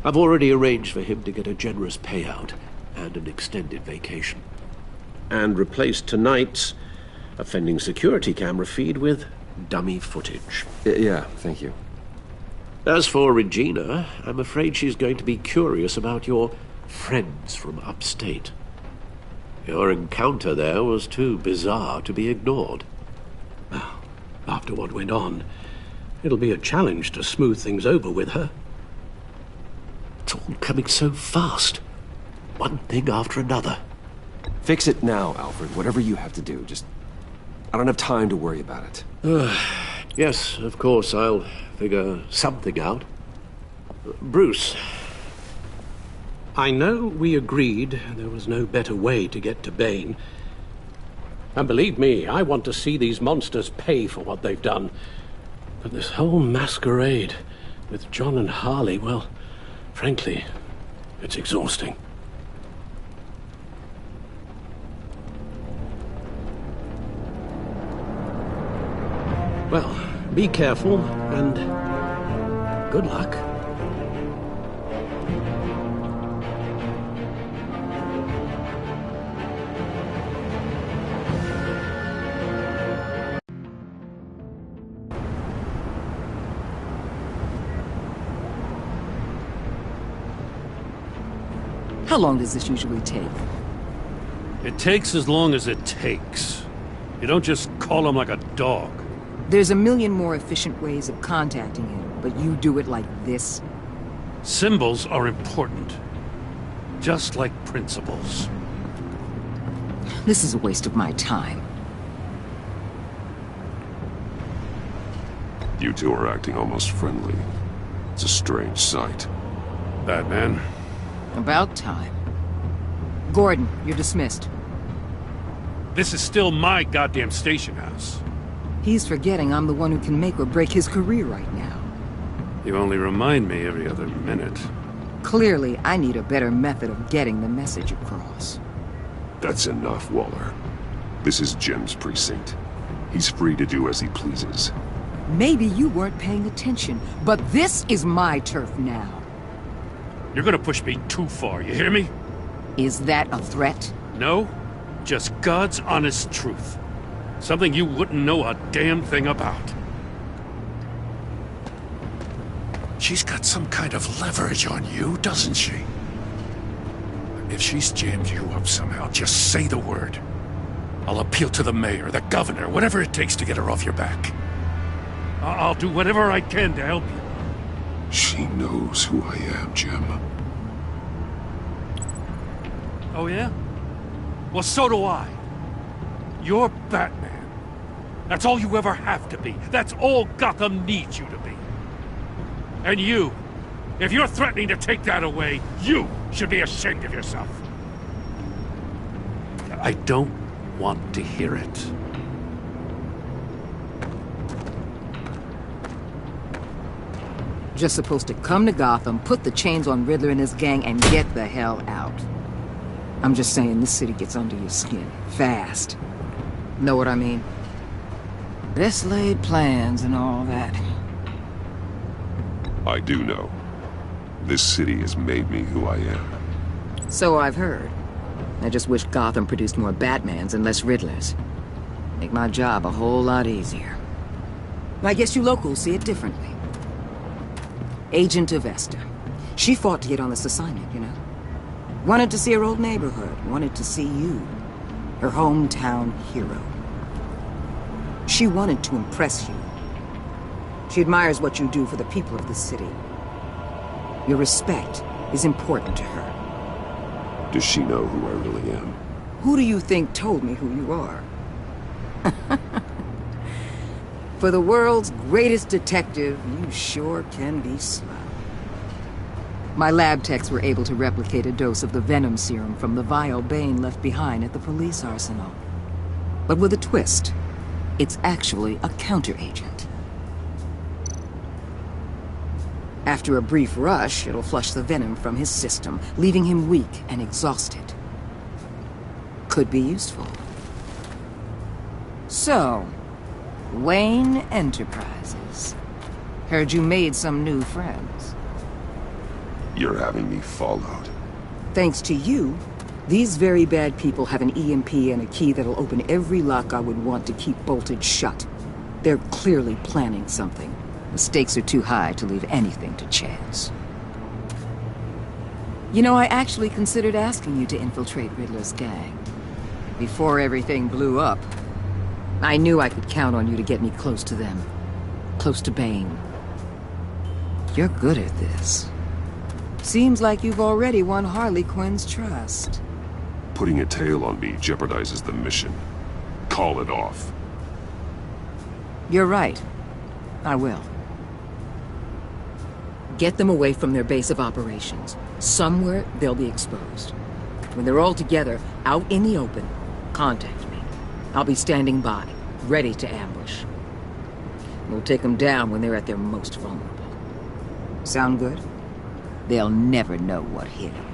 I've already arranged for him to get a generous payout and an extended vacation. And replaced tonight's offending security camera feed with dummy footage. Yeah, thank you. As for Regina, I'm afraid she's going to be curious about your friends from upstate. Your encounter there was too bizarre to be ignored. Well, after what went on, it'll be a challenge to smooth things over with her. It's all coming so fast. One thing after another. Fix it now, Alfred. Whatever you have to do. Just... I don't have time to worry about it. Yes, of course, I'll figure something out. Bruce. I know we agreed there was no better way to get to Bane. And believe me, I want to see these monsters pay for what they've done. But this whole masquerade with John and Harley, well, frankly, it's exhausting. Well, be careful, and good luck. How long does this usually take? It takes as long as it takes. You don't just call him like a dog. There's a million more efficient ways of contacting him, but you do it like this? Symbols are important. Just like principles. This is a waste of my time. You two are acting almost friendly. It's a strange sight. Batman? About time. Gordon, you're dismissed. This is still my goddamn station house. He's forgetting I'm the one who can make or break his career right now. You only remind me every other minute. Clearly, I need a better method of getting the message across. That's enough, Waller. This is Jim's precinct. He's free to do as he pleases. Maybe you weren't paying attention, but this is my turf now. You're gonna push me too far, you hear me? Is that a threat? No, just God's honest truth. Something you wouldn't know a damn thing about. She's got some kind of leverage on you, doesn't she? If she's jammed you up somehow, just say the word. I'll appeal to the mayor, the governor, whatever it takes to get her off your back. I'll do whatever I can to help you. She knows who I am, Jim. Oh, yeah? Well, so do I. You're Batman. That's all you ever have to be. That's all Gotham needs you to be. And you, if you're threatening to take that away, you should be ashamed of yourself. I don't want to hear it. Just supposed to come to Gotham, put the chains on Riddler and his gang, and get the hell out. I'm just saying, this city gets under your skin. Fast. Know what I mean? Best laid plans and all that. I do know. This city has made me who I am. So I've heard. I just wish Gotham produced more Batmans and less Riddlers. Make my job a whole lot easier. I guess you locals see it differently. Agent Avesta. She fought to get on this assignment, you know? Wanted to see her old neighborhood, wanted to see you, her hometown hero. She wanted to impress you. She admires what you do for the people of the city. Your respect is important to her. Does she know who I really am? Who do you think told me who you are? For the world's greatest detective, you sure can be slow. My lab techs were able to replicate a dose of the venom serum from the vial Bane left behind at the police arsenal. But with a twist, it's actually a counteragent. After a brief rush, it'll flush the venom from his system, leaving him weak and exhausted. Could be useful. So, Wayne Enterprises. Heard you made some new friends. You're having me followed. Thanks to you, these very bad people have an EMP and a key that'll open every lock I would want to keep bolted shut. They're clearly planning something. The stakes are too high to leave anything to chance. You know, I actually considered asking you to infiltrate Riddler's gang. Before everything blew up, I knew I could count on you to get me close to them. Close to Bane. You're good at this. Seems like you've already won Harley Quinn's trust. Putting a tail on me jeopardizes the mission. Call it off. You're right. I will. Get them away from their base of operations. Somewhere they'll be exposed. When they're all together, out in the open, contact me. I'll be standing by, ready to ambush. We'll take them down when they're at their most vulnerable. Sound good? They'll never know what hit them.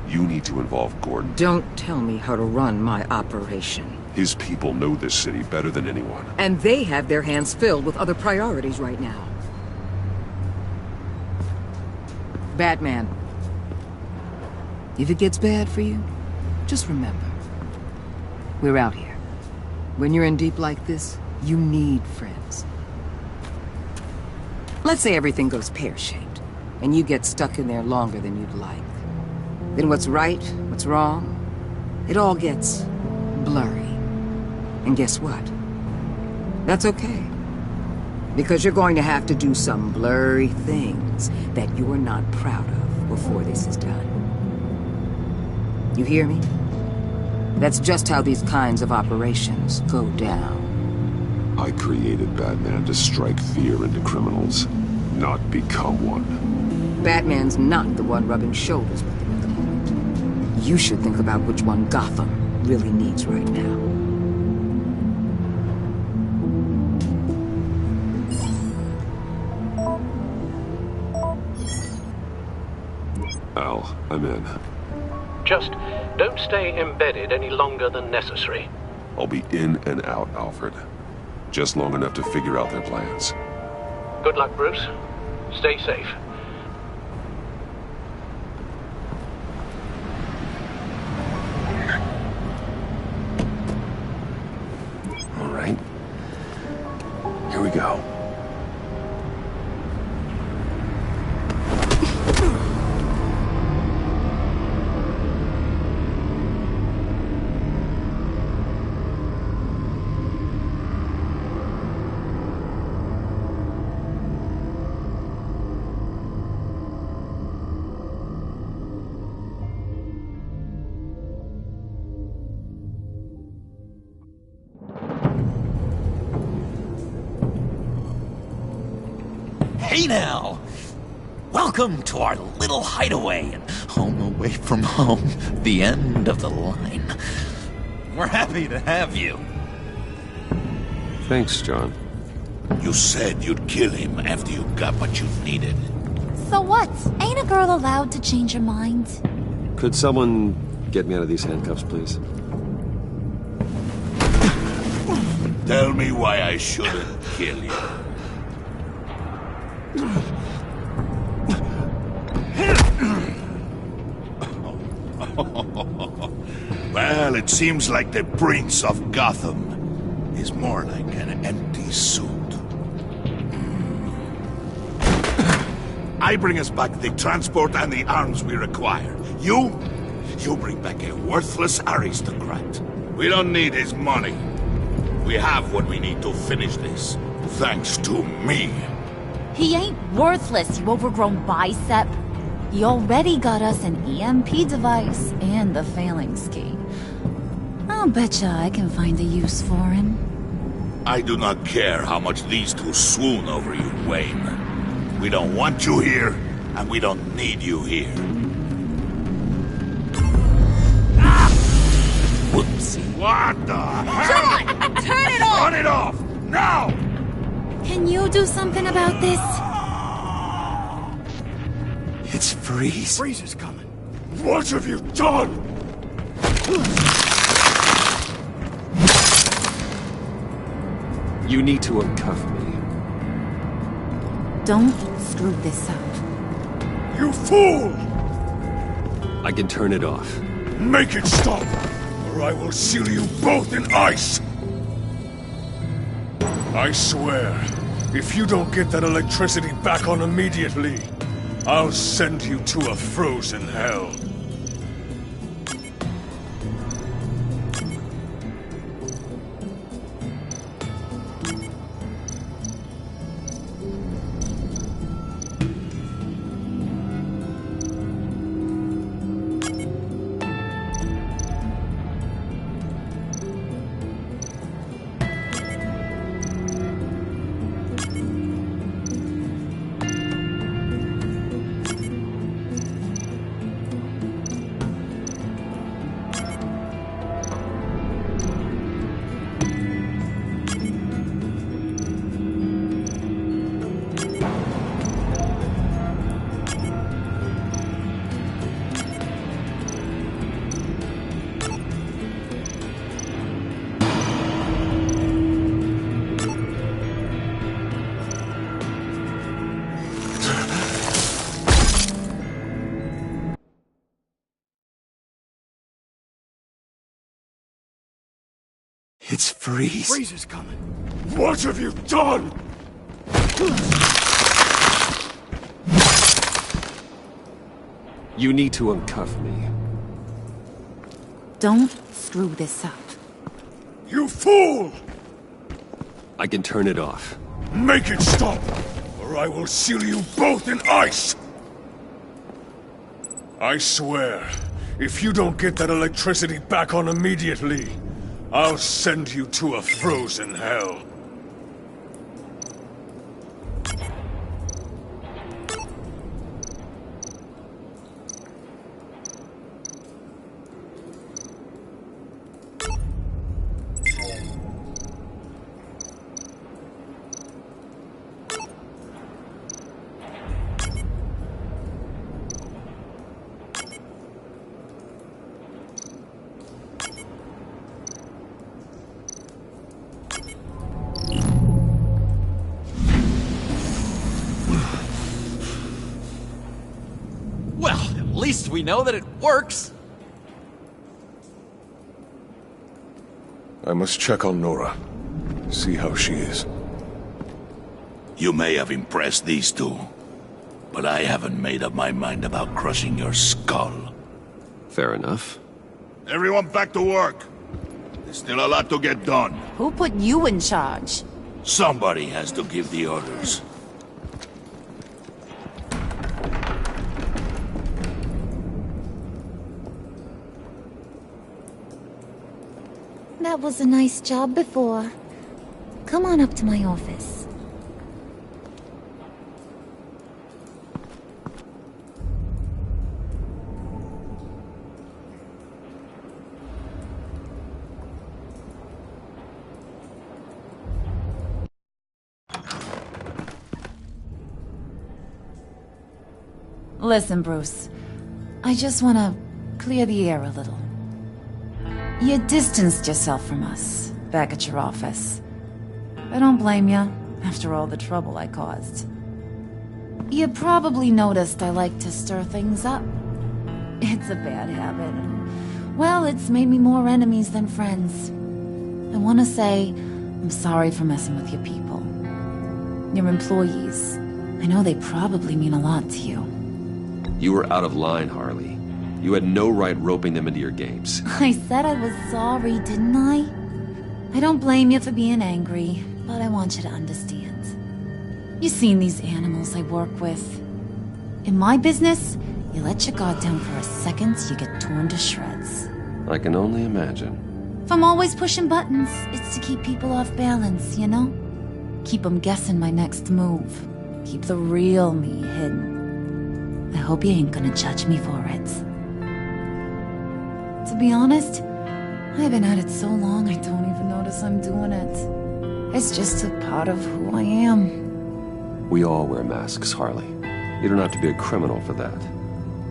You need to involve Gordon. Don't tell me how to run my operation. His people know this city better than anyone. And they have their hands filled with other priorities right now. Batman. If it gets bad for you, just remember. We're out here. When you're in deep like this, you need friends. Let's say everything goes pear-shaped, and you get stuck in there longer than you'd like. Then what's right, what's wrong, it all gets blurry. And guess what? That's okay. Because you're going to have to do some blurry things that you're not proud of before this is done. You hear me? That's just how these kinds of operations go down. I created Batman to strike fear into criminals, not become one. Batman's not the one rubbing shoulders with them at the moment. You should think about which one Gotham really needs right now. Al, I'm in. Just don't stay embedded any longer than necessary. I'll be in and out, Alfred. Just long enough to figure out their plans. Good luck, Bruce. Stay safe. All right. Here we go. Hey now! Welcome to our little hideaway and home away from home, the end of the line. We're happy to have you. Thanks, John. You said you'd kill him after you got what you needed. So what? Ain't a girl allowed to change her mind? Could someone get me out of these handcuffs, please? Tell me why I shouldn't kill you. Well, it seems like the Prince of Gotham is more like an empty suit. I bring us back the transport and the arms we require. You bring back a worthless aristocrat. We don't need his money. We have what we need to finish this, thanks to me. He ain't worthless, you overgrown bicep. He already got us an EMP device and the phalanx key. I'll betcha I can find a use for him. I do not care how much these two swoon over you, Wayne. We don't want you here, and we don't need you here. Whoopsie. What the hell? John! Turn it off! Turn it off! Now! Can you do something about this? It's Freeze. Freeze is coming. What have you done? You need to uncuff me. Don't screw this up. You fool! I can turn it off. Make it stop, or I will seal you both in ice! I swear, if you don't get that electricity back on immediately, I'll send you to a frozen hell. It's Freeze. Freeze is coming. What have you done? You need to uncuff me. Don't screw this up. You fool! I can turn it off. Make it stop, or I will seal you both in ice! I swear, if you don't get that electricity back on immediately, I'll send you to a frozen hell. At least we know that it works. I must check on Nora. See how she is. You may have impressed these two, but I haven't made up my mind about crushing your skull. Fair enough. Everyone back to work. There's still a lot to get done. Who put you in charge? Somebody has to give the orders. That was a nice job before. Come on up to my office. Listen, Bruce. I just want to clear the air a little. You distanced yourself from us, back at your office. I don't blame you, after all the trouble I caused. You probably noticed I like to stir things up. It's a bad habit. Well, it's made me more enemies than friends. I want to say I'm sorry for messing with your people. Your employees. I know they probably mean a lot to you. You were out of line, Harley. You had no right roping them into your games. I said I was sorry, didn't I? I don't blame you for being angry, but I want you to understand. You've seen these animals I work with. In my business, you let your guard down for a second, you get torn to shreds. I can only imagine. If I'm always pushing buttons, it's to keep people off balance, you know? Keep them guessing my next move. Keep the real me hidden. I hope you ain't gonna judge me for it. To be honest, I've been at it so long I don't even notice I'm doing it. It's just a part of who I am. We all wear masks, Harley. You don't have to be a criminal for that.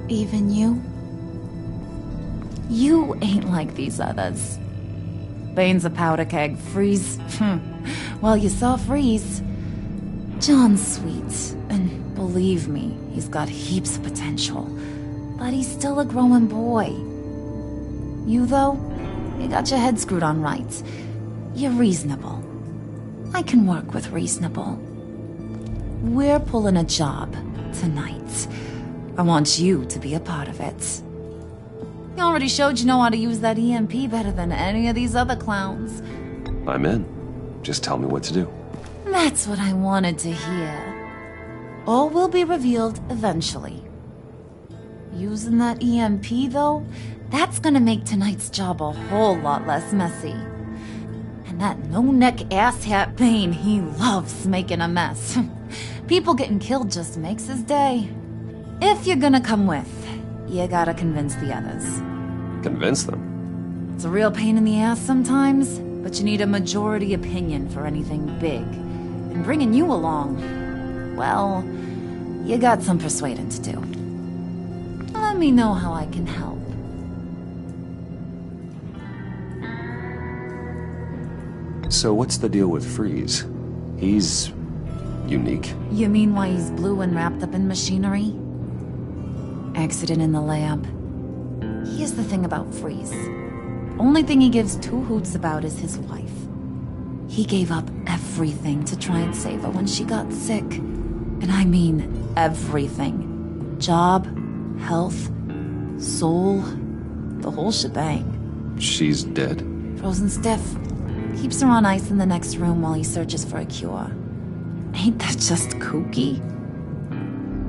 Even you? You ain't like these others. Bane's a powder keg. Freeze. Well, you saw Freeze. John's sweet, and believe me, he's got heaps of potential. But he's still a growing boy. You, though, you got your head screwed on right. You're reasonable. I can work with reasonable. We're pulling a job tonight. I want you to be a part of it. You already showed you know how to use that EMP better than any of these other clowns. I'm in. Just tell me what to do. That's what I wanted to hear. All will be revealed eventually. Using that EMP, though, that's gonna make tonight's job a whole lot less messy. And that no-neck asshat Bane, he loves making a mess. People getting killed just makes his day. If you're gonna come with, you gotta convince the others. Convince them? It's a real pain in the ass sometimes, but you need a majority opinion for anything big. And bringing you along, well, you got some persuading to do. Let me know how I can help. So what's the deal with Freeze? He's unique. You mean why he's blue and wrapped up in machinery? Accident in the lab. Here's the thing about Freeze. Only thing he gives two hoots about is his wife. He gave up everything to try and save her when she got sick. And I mean everything. Job, health, soul, the whole shebang. She's dead? Frozen stiff. Keeps her on ice in the next room while he searches for a cure. Ain't that just kooky?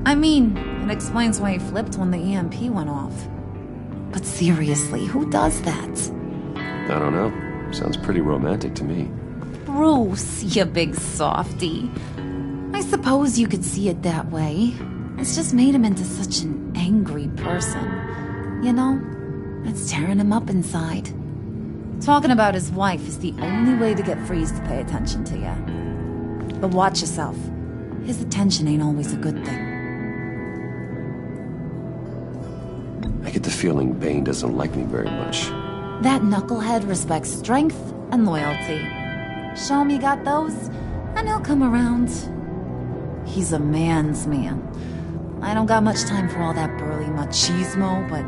I mean, it explains why he flipped when the EMP went off. But seriously, who does that? I don't know. Sounds pretty romantic to me. Bruce, you big softy. I suppose you could see it that way. It's just made him into such an angry person. You know, it's tearing him up inside. Talking about his wife is the only way to get Freeze to pay attention to you. But watch yourself. His attention ain't always a good thing. I get the feeling Bane doesn't like me very much. That knucklehead respects strength and loyalty. Show him you got those, and he'll come around. He's a man's man. I don't got much time for all that burly machismo, but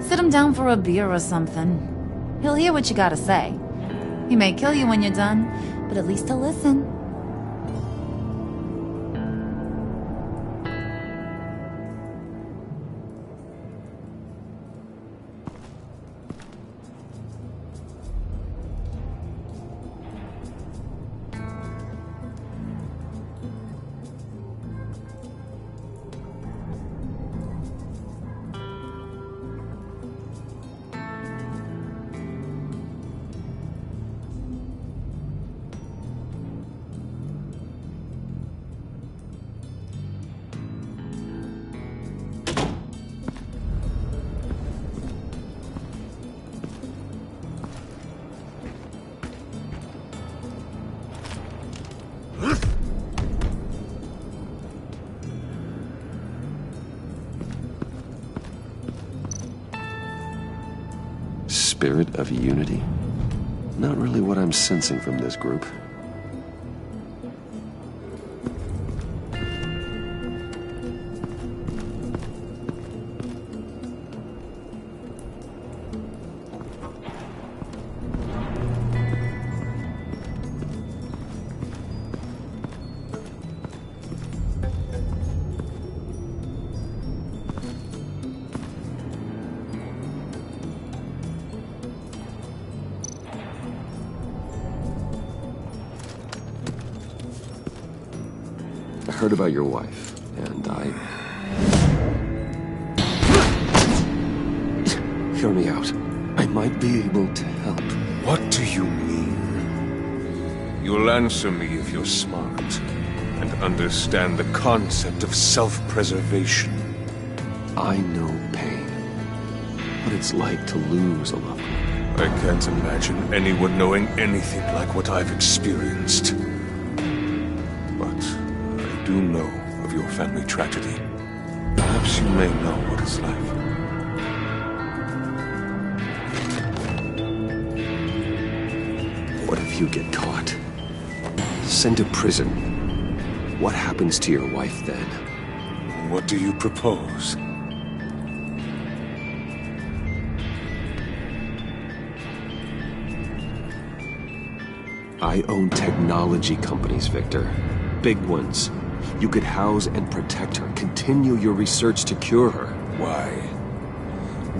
sit him down for a beer or something. He'll hear what you gotta say. He may kill you when you're done, but at least he'll listen. Spirit of unity? Not really what I'm sensing from this group. I heard about your wife, and Hear me out. I might be able to help. What do you mean? You'll answer me if you're smart, and understand the concept of self-preservation. I know pain. What it's like to lose a loved one. I can't imagine anyone knowing anything like what I've experienced. But I do know of your family tragedy. Perhaps you may know what it's like. What if you get caught? Sent to prison. What happens to your wife then? What do you propose? I own technology companies, Victor. Big ones. You could house and protect her, continue your research to cure her. Why?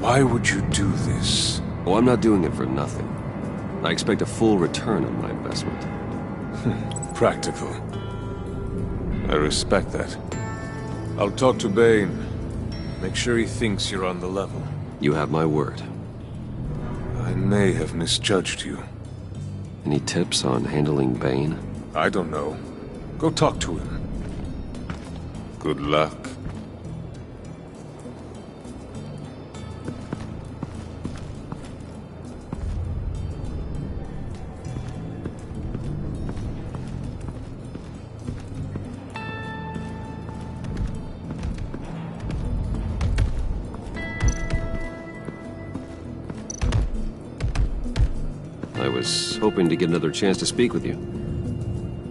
Why would you do this? Oh, I'm not doing it for nothing. I expect a full return on my investment. Practical. I respect that. I'll talk to Bane. Make sure he thinks you're on the level. You have my word. I may have misjudged you. Any tips on handling Bane? I don't know. Go talk to him. Good luck. I was hoping to get another chance to speak with you.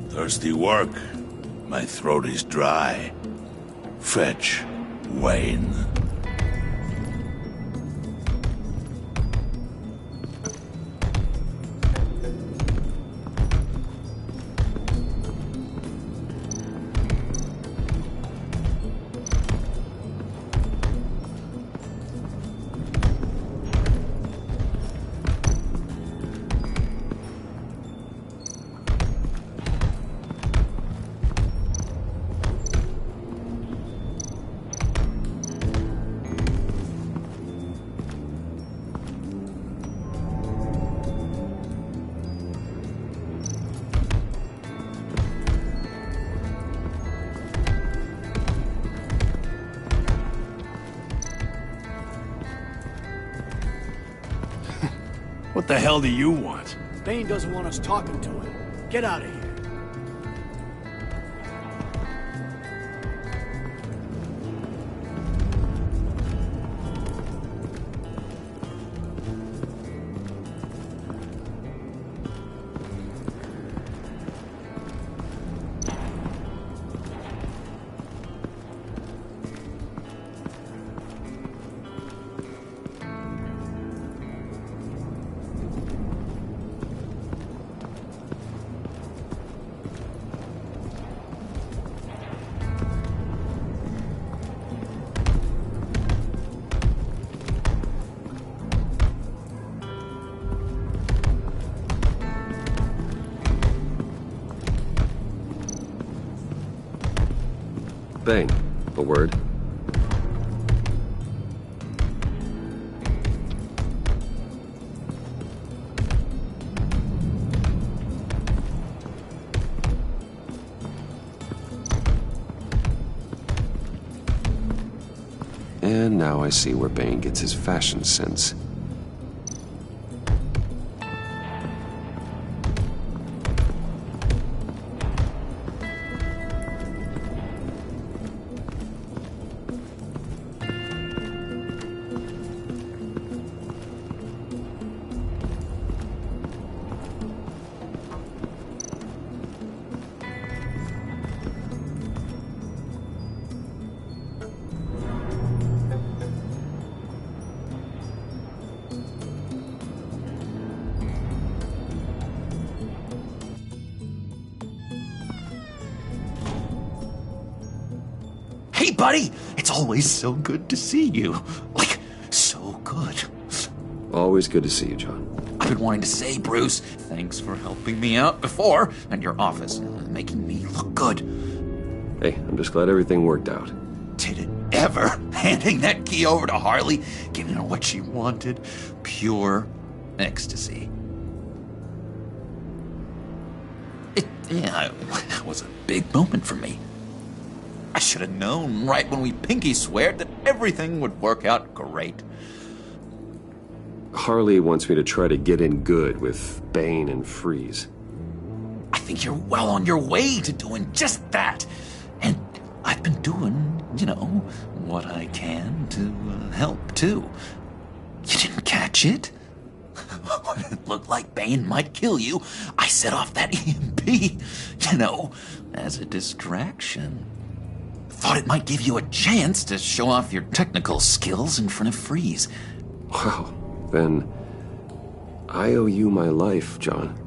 Thirsty work. My throat is dry. Fetch Wayne. What the hell do you want? Bane doesn't want us talking to him. Get out of here. Bane, a word. And now I see where Bane gets his fashion sense. Hey, buddy! It's always so good to see you. Like, so good. Always good to see you, John. I've been wanting to say, Bruce, thanks for helping me out before, and your office, making me look good. Hey, I'm just glad everything worked out. Did it ever? Handing that key over to Harley, giving her what she wanted. Pure ecstasy. It was a big moment for me. I should have known right when we pinky sweared that everything would work out great. Harley wants me to try to get in good with Bane and Freeze. I think you're well on your way to doing just that. And I've been doing, what I can to help, too. You didn't catch it? It looked like Bane might kill you. I set off that EMP, as a distraction. Thought it might give you a chance to show off your technical skills in front of Freeze. Wow, then I owe you my life, John.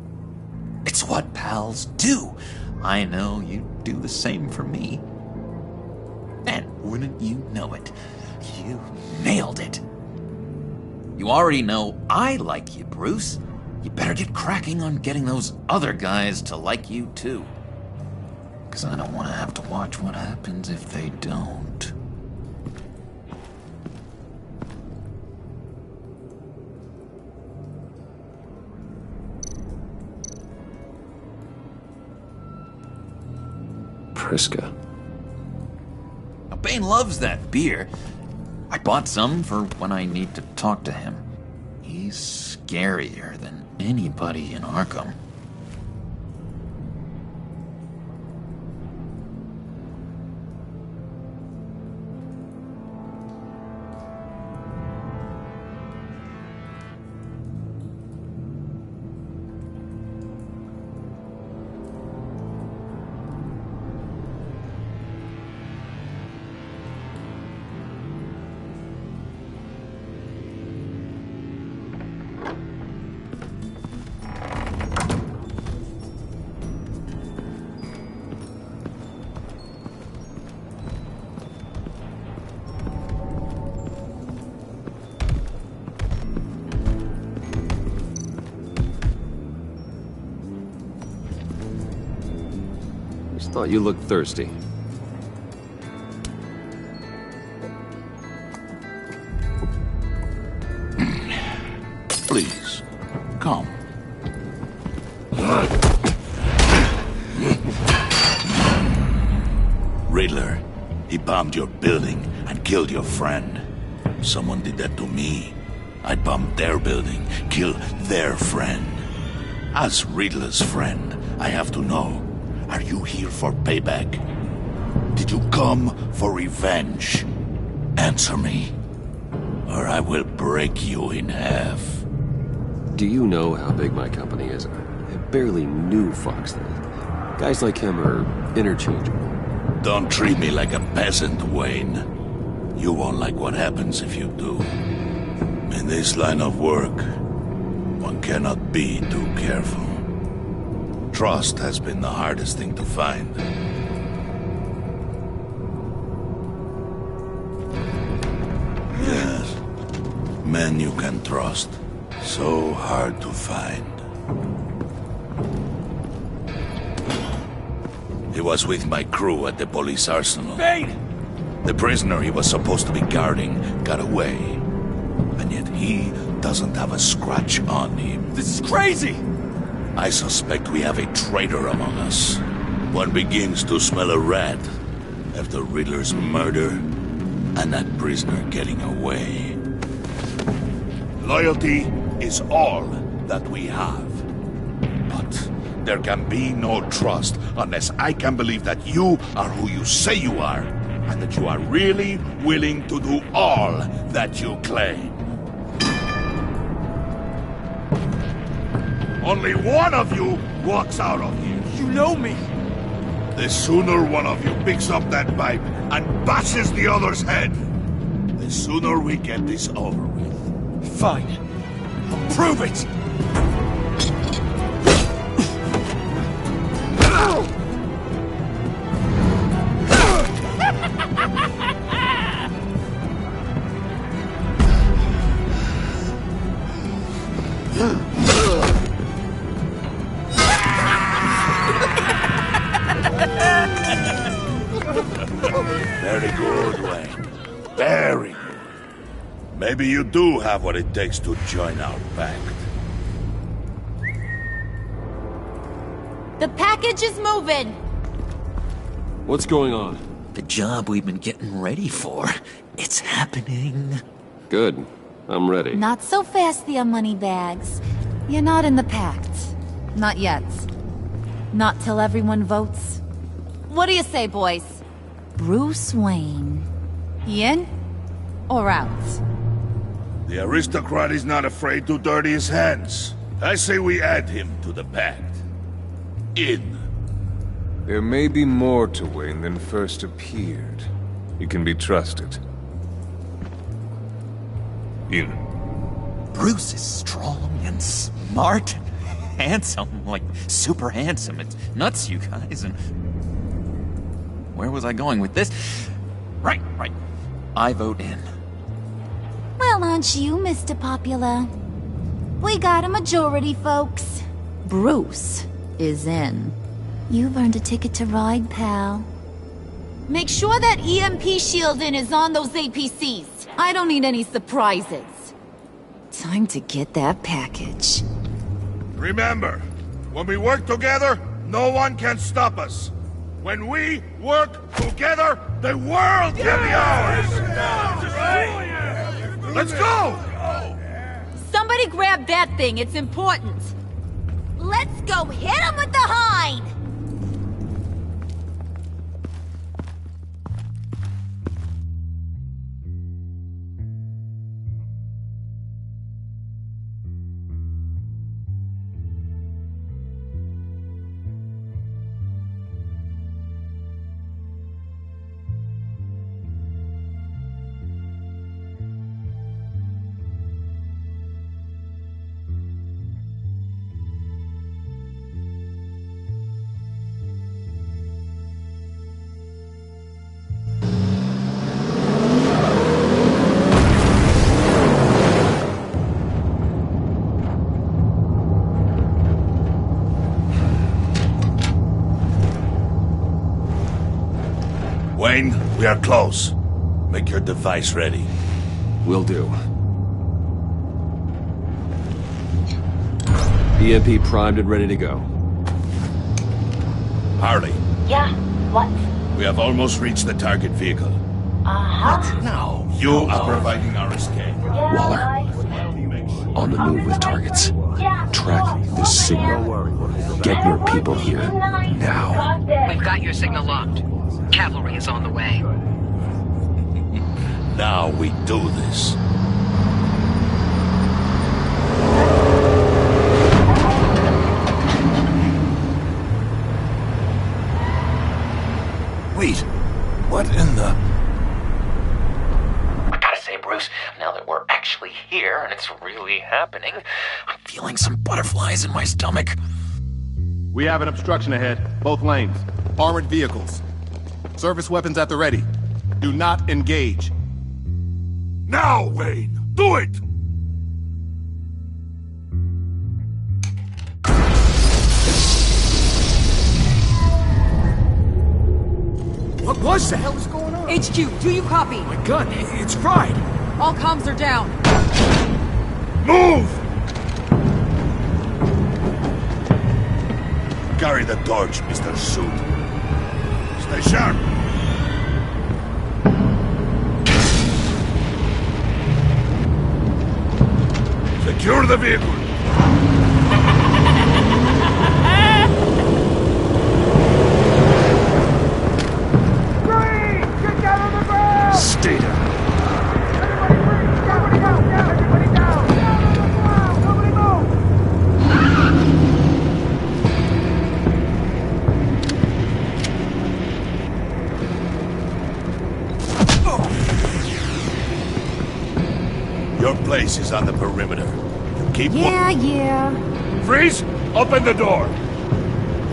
It's what pals do. I know you'd do the same for me. And wouldn't you know it, you nailed it. You already know I like you, Bruce. You better get cracking on getting those other guys to like you, too. Because I don't want to have to watch what happens if they don't. Priska. Now, Bane loves that beer. I bought some for when I need to talk to him. He's scarier than anybody in Arkham. Thought you looked thirsty. Please, come. Riddler, he bombed your building and killed your friend. Someone did that to me. I'd bomb their building, kill their friend. As Riddler's friend, I have to know. Are you here for payback? Did you come for revenge? Answer me, or I will break you in half. Do you know how big my company is? I barely knew Fox then. Guys like him are interchangeable. Don't treat me like a peasant, Wayne. You won't like what happens if you do. In this line of work, one cannot be too careful. Trust has been the hardest thing to find. Yes, men you can trust. So hard to find. He was with my crew at the police arsenal. Bane! The prisoner he was supposed to be guarding got away. And yet he doesn't have a scratch on him. This is crazy! I suspect we have a traitor among us. One begins to smell a rat after Riddler's murder and that prisoner getting away. Loyalty is all that we have. But there can be no trust unless I can believe that you are who you say you are, and that you are really willing to do all that you claim. Only one of you walks out of here. You know me. The sooner one of you picks up that pipe and bashes the other's head, the sooner we get this over with. Fine. I'll prove it! Very good, Wayne. Very good. Maybe you do have what it takes to join our pact. The package is moving! What's going on? The job we've been getting ready for. It's happening. Good. I'm ready. Not so fast there, Moneybags. You're not in the pact. Not yet. Not till everyone votes. What do you say, boys? Bruce Wayne. In or out? The aristocrat is not afraid to dirty his hands. I say we add him to the pact. In. There may be more to Wayne than first appeared. He can be trusted. In. Bruce is strong and smart and handsome, like super handsome. It's nuts, you guys, and... Where was I going with this? Right. I vote in. Well, aren't you, Mr. Popular? We got a majority, folks. Bruce is in. You've earned a ticket to ride, pal. Make sure that EMP shielding is on those APCs. I don't need any surprises. Time to get that package. Remember, when we work together, no one can stop us. When we work together, the world can be ours! Let's go! Somebody grab that thing, it's important. Let's go hit him with the hind! Wayne, we are close. Make your device ready. Will do. EMP primed and ready to go. Harley. Yeah, what? We have almost reached the target vehicle. Uh-huh. No. You are providing our escape. Waller. On the move with targets. Track this signal. Get your people here. Now. We've got your signal locked. Cavalry is on the way. Now we do this. Wait, what in the... I gotta say, Bruce, now that we're actually here and it's really happening, I'm feeling some butterflies in my stomach. We have an obstruction ahead, both lanes. Armored vehicles. Service weapons at the ready. Do not engage. Now, Wayne! Do it! What the hell is going on? HQ, do you copy? My gun, it's fried. All comms are down. Move! Carry the torch, Mr. Suit. Stay sharp. Secure the vehicle. Stay down. Your place is on the perimeter. Keep Yeah. Freeze! Open the door!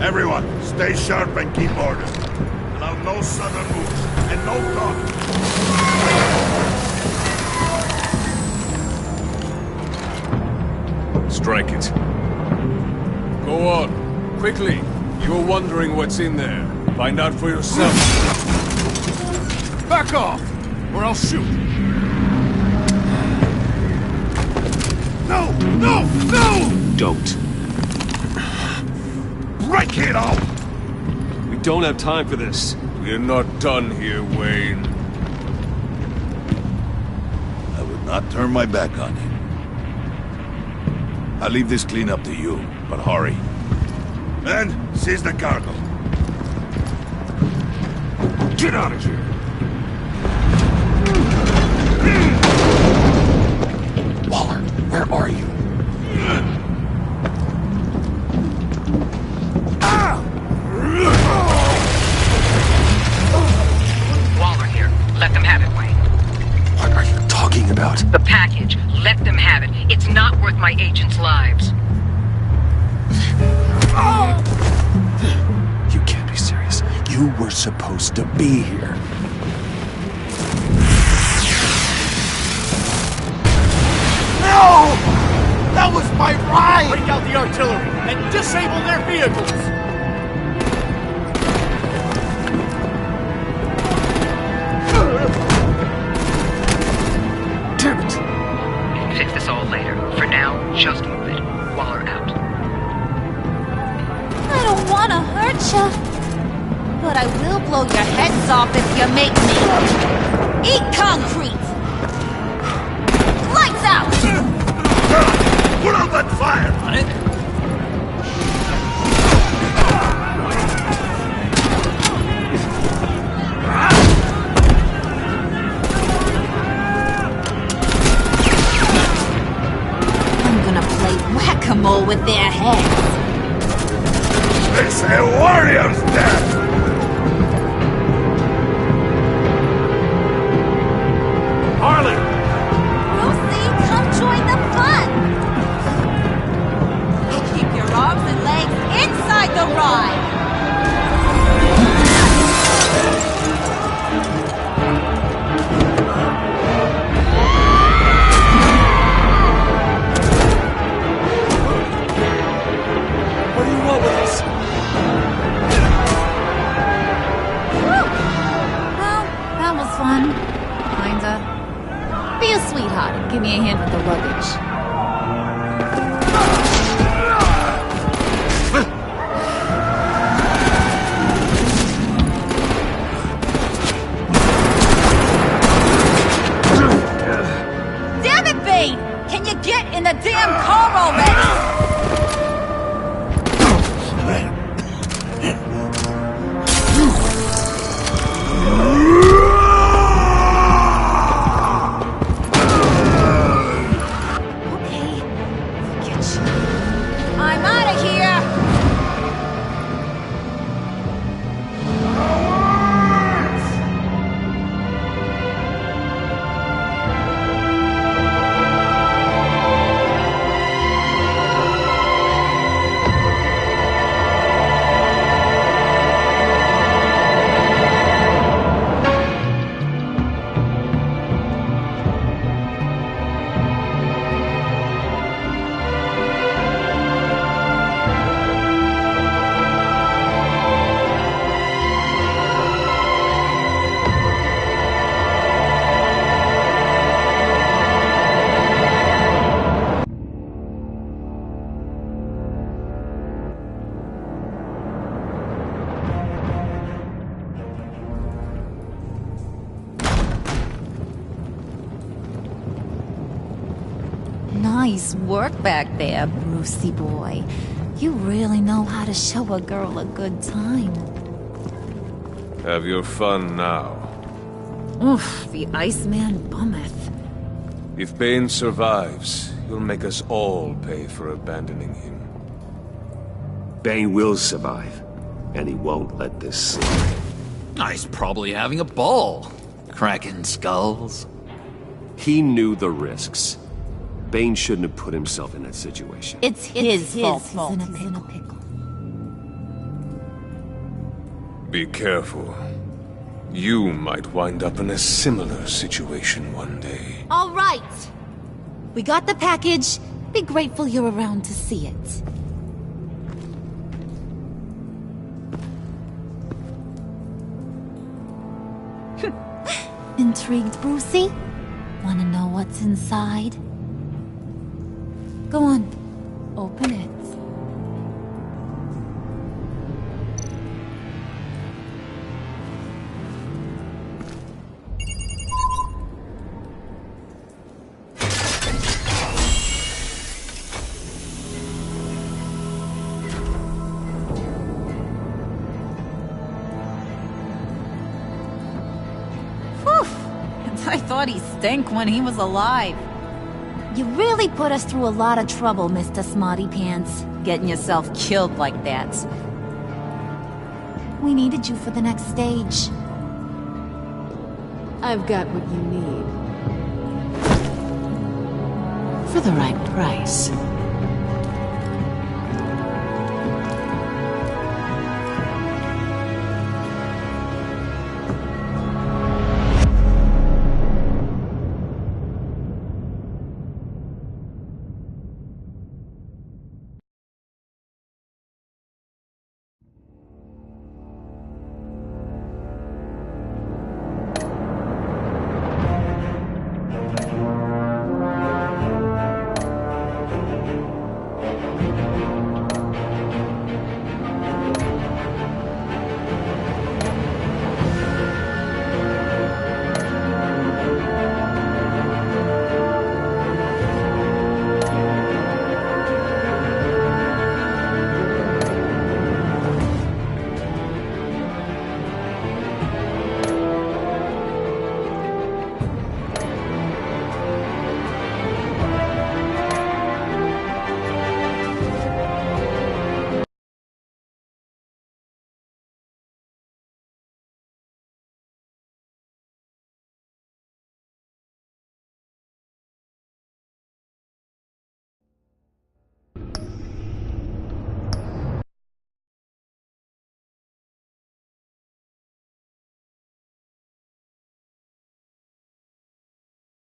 Everyone, stay sharp and keep order. Allow no sudden moves, and no talk. Strike it. Go on. Quickly. You were wondering what's in there. Find out for yourself. Back off, or I'll shoot. No! No! No! Don't. Break it off! We don't have time for this. We're not done here, Wayne. I would not turn my back on him. I'll leave this clean up to you, but hurry. Men, seize the cargo. Get out of here! Waller, where are you? Waller here. Let them have it, Wayne. What are you talking about? The package. Let them have it. It's not worth my agents' lives. You can't be serious. You were supposed to be here. No! That was my ride! Break out the artillery and disable their vehicles! Damn it! Fix this all later. For now, just move it. Waller out. I don't want to hurt you, but I will blow your heads off if you make me. Eat concrete! Lights out! Put out that fire! On it? I'm gonna play whack-a-mole with their heads. It's a warrior's death! Harley! Lucy, come join the fun! Keep your arms and legs inside the ride! What do you want with us? Well, that was fun. Kinda. Be a sweetheart and give me a hand with the luggage. Damn it, Bane! Can you get in the damn car already? I'm out of here! Nice work back there, Brucey boy. You really know how to show a girl a good time. Have your fun now. Oof, the Iceman bummeth. If Bane survives, he'll make us all pay for abandoning him. Bane will survive, and he won't let this slide. He's probably having a ball. Cracking skulls. He knew the risks. Bane shouldn't have put himself in that situation. It's his fault he's in a pickle. Be careful. You might wind up in a similar situation one day. All right. We got the package. Be grateful you're around to see it. Intrigued, Brucey? Wanna know what's inside? Go on. Open it. I thought he stank when he was alive. You really put us through a lot of trouble, Mr. Smarty Pants. Getting yourself killed like that. We needed you for the next stage. I've got what you need. For the right price.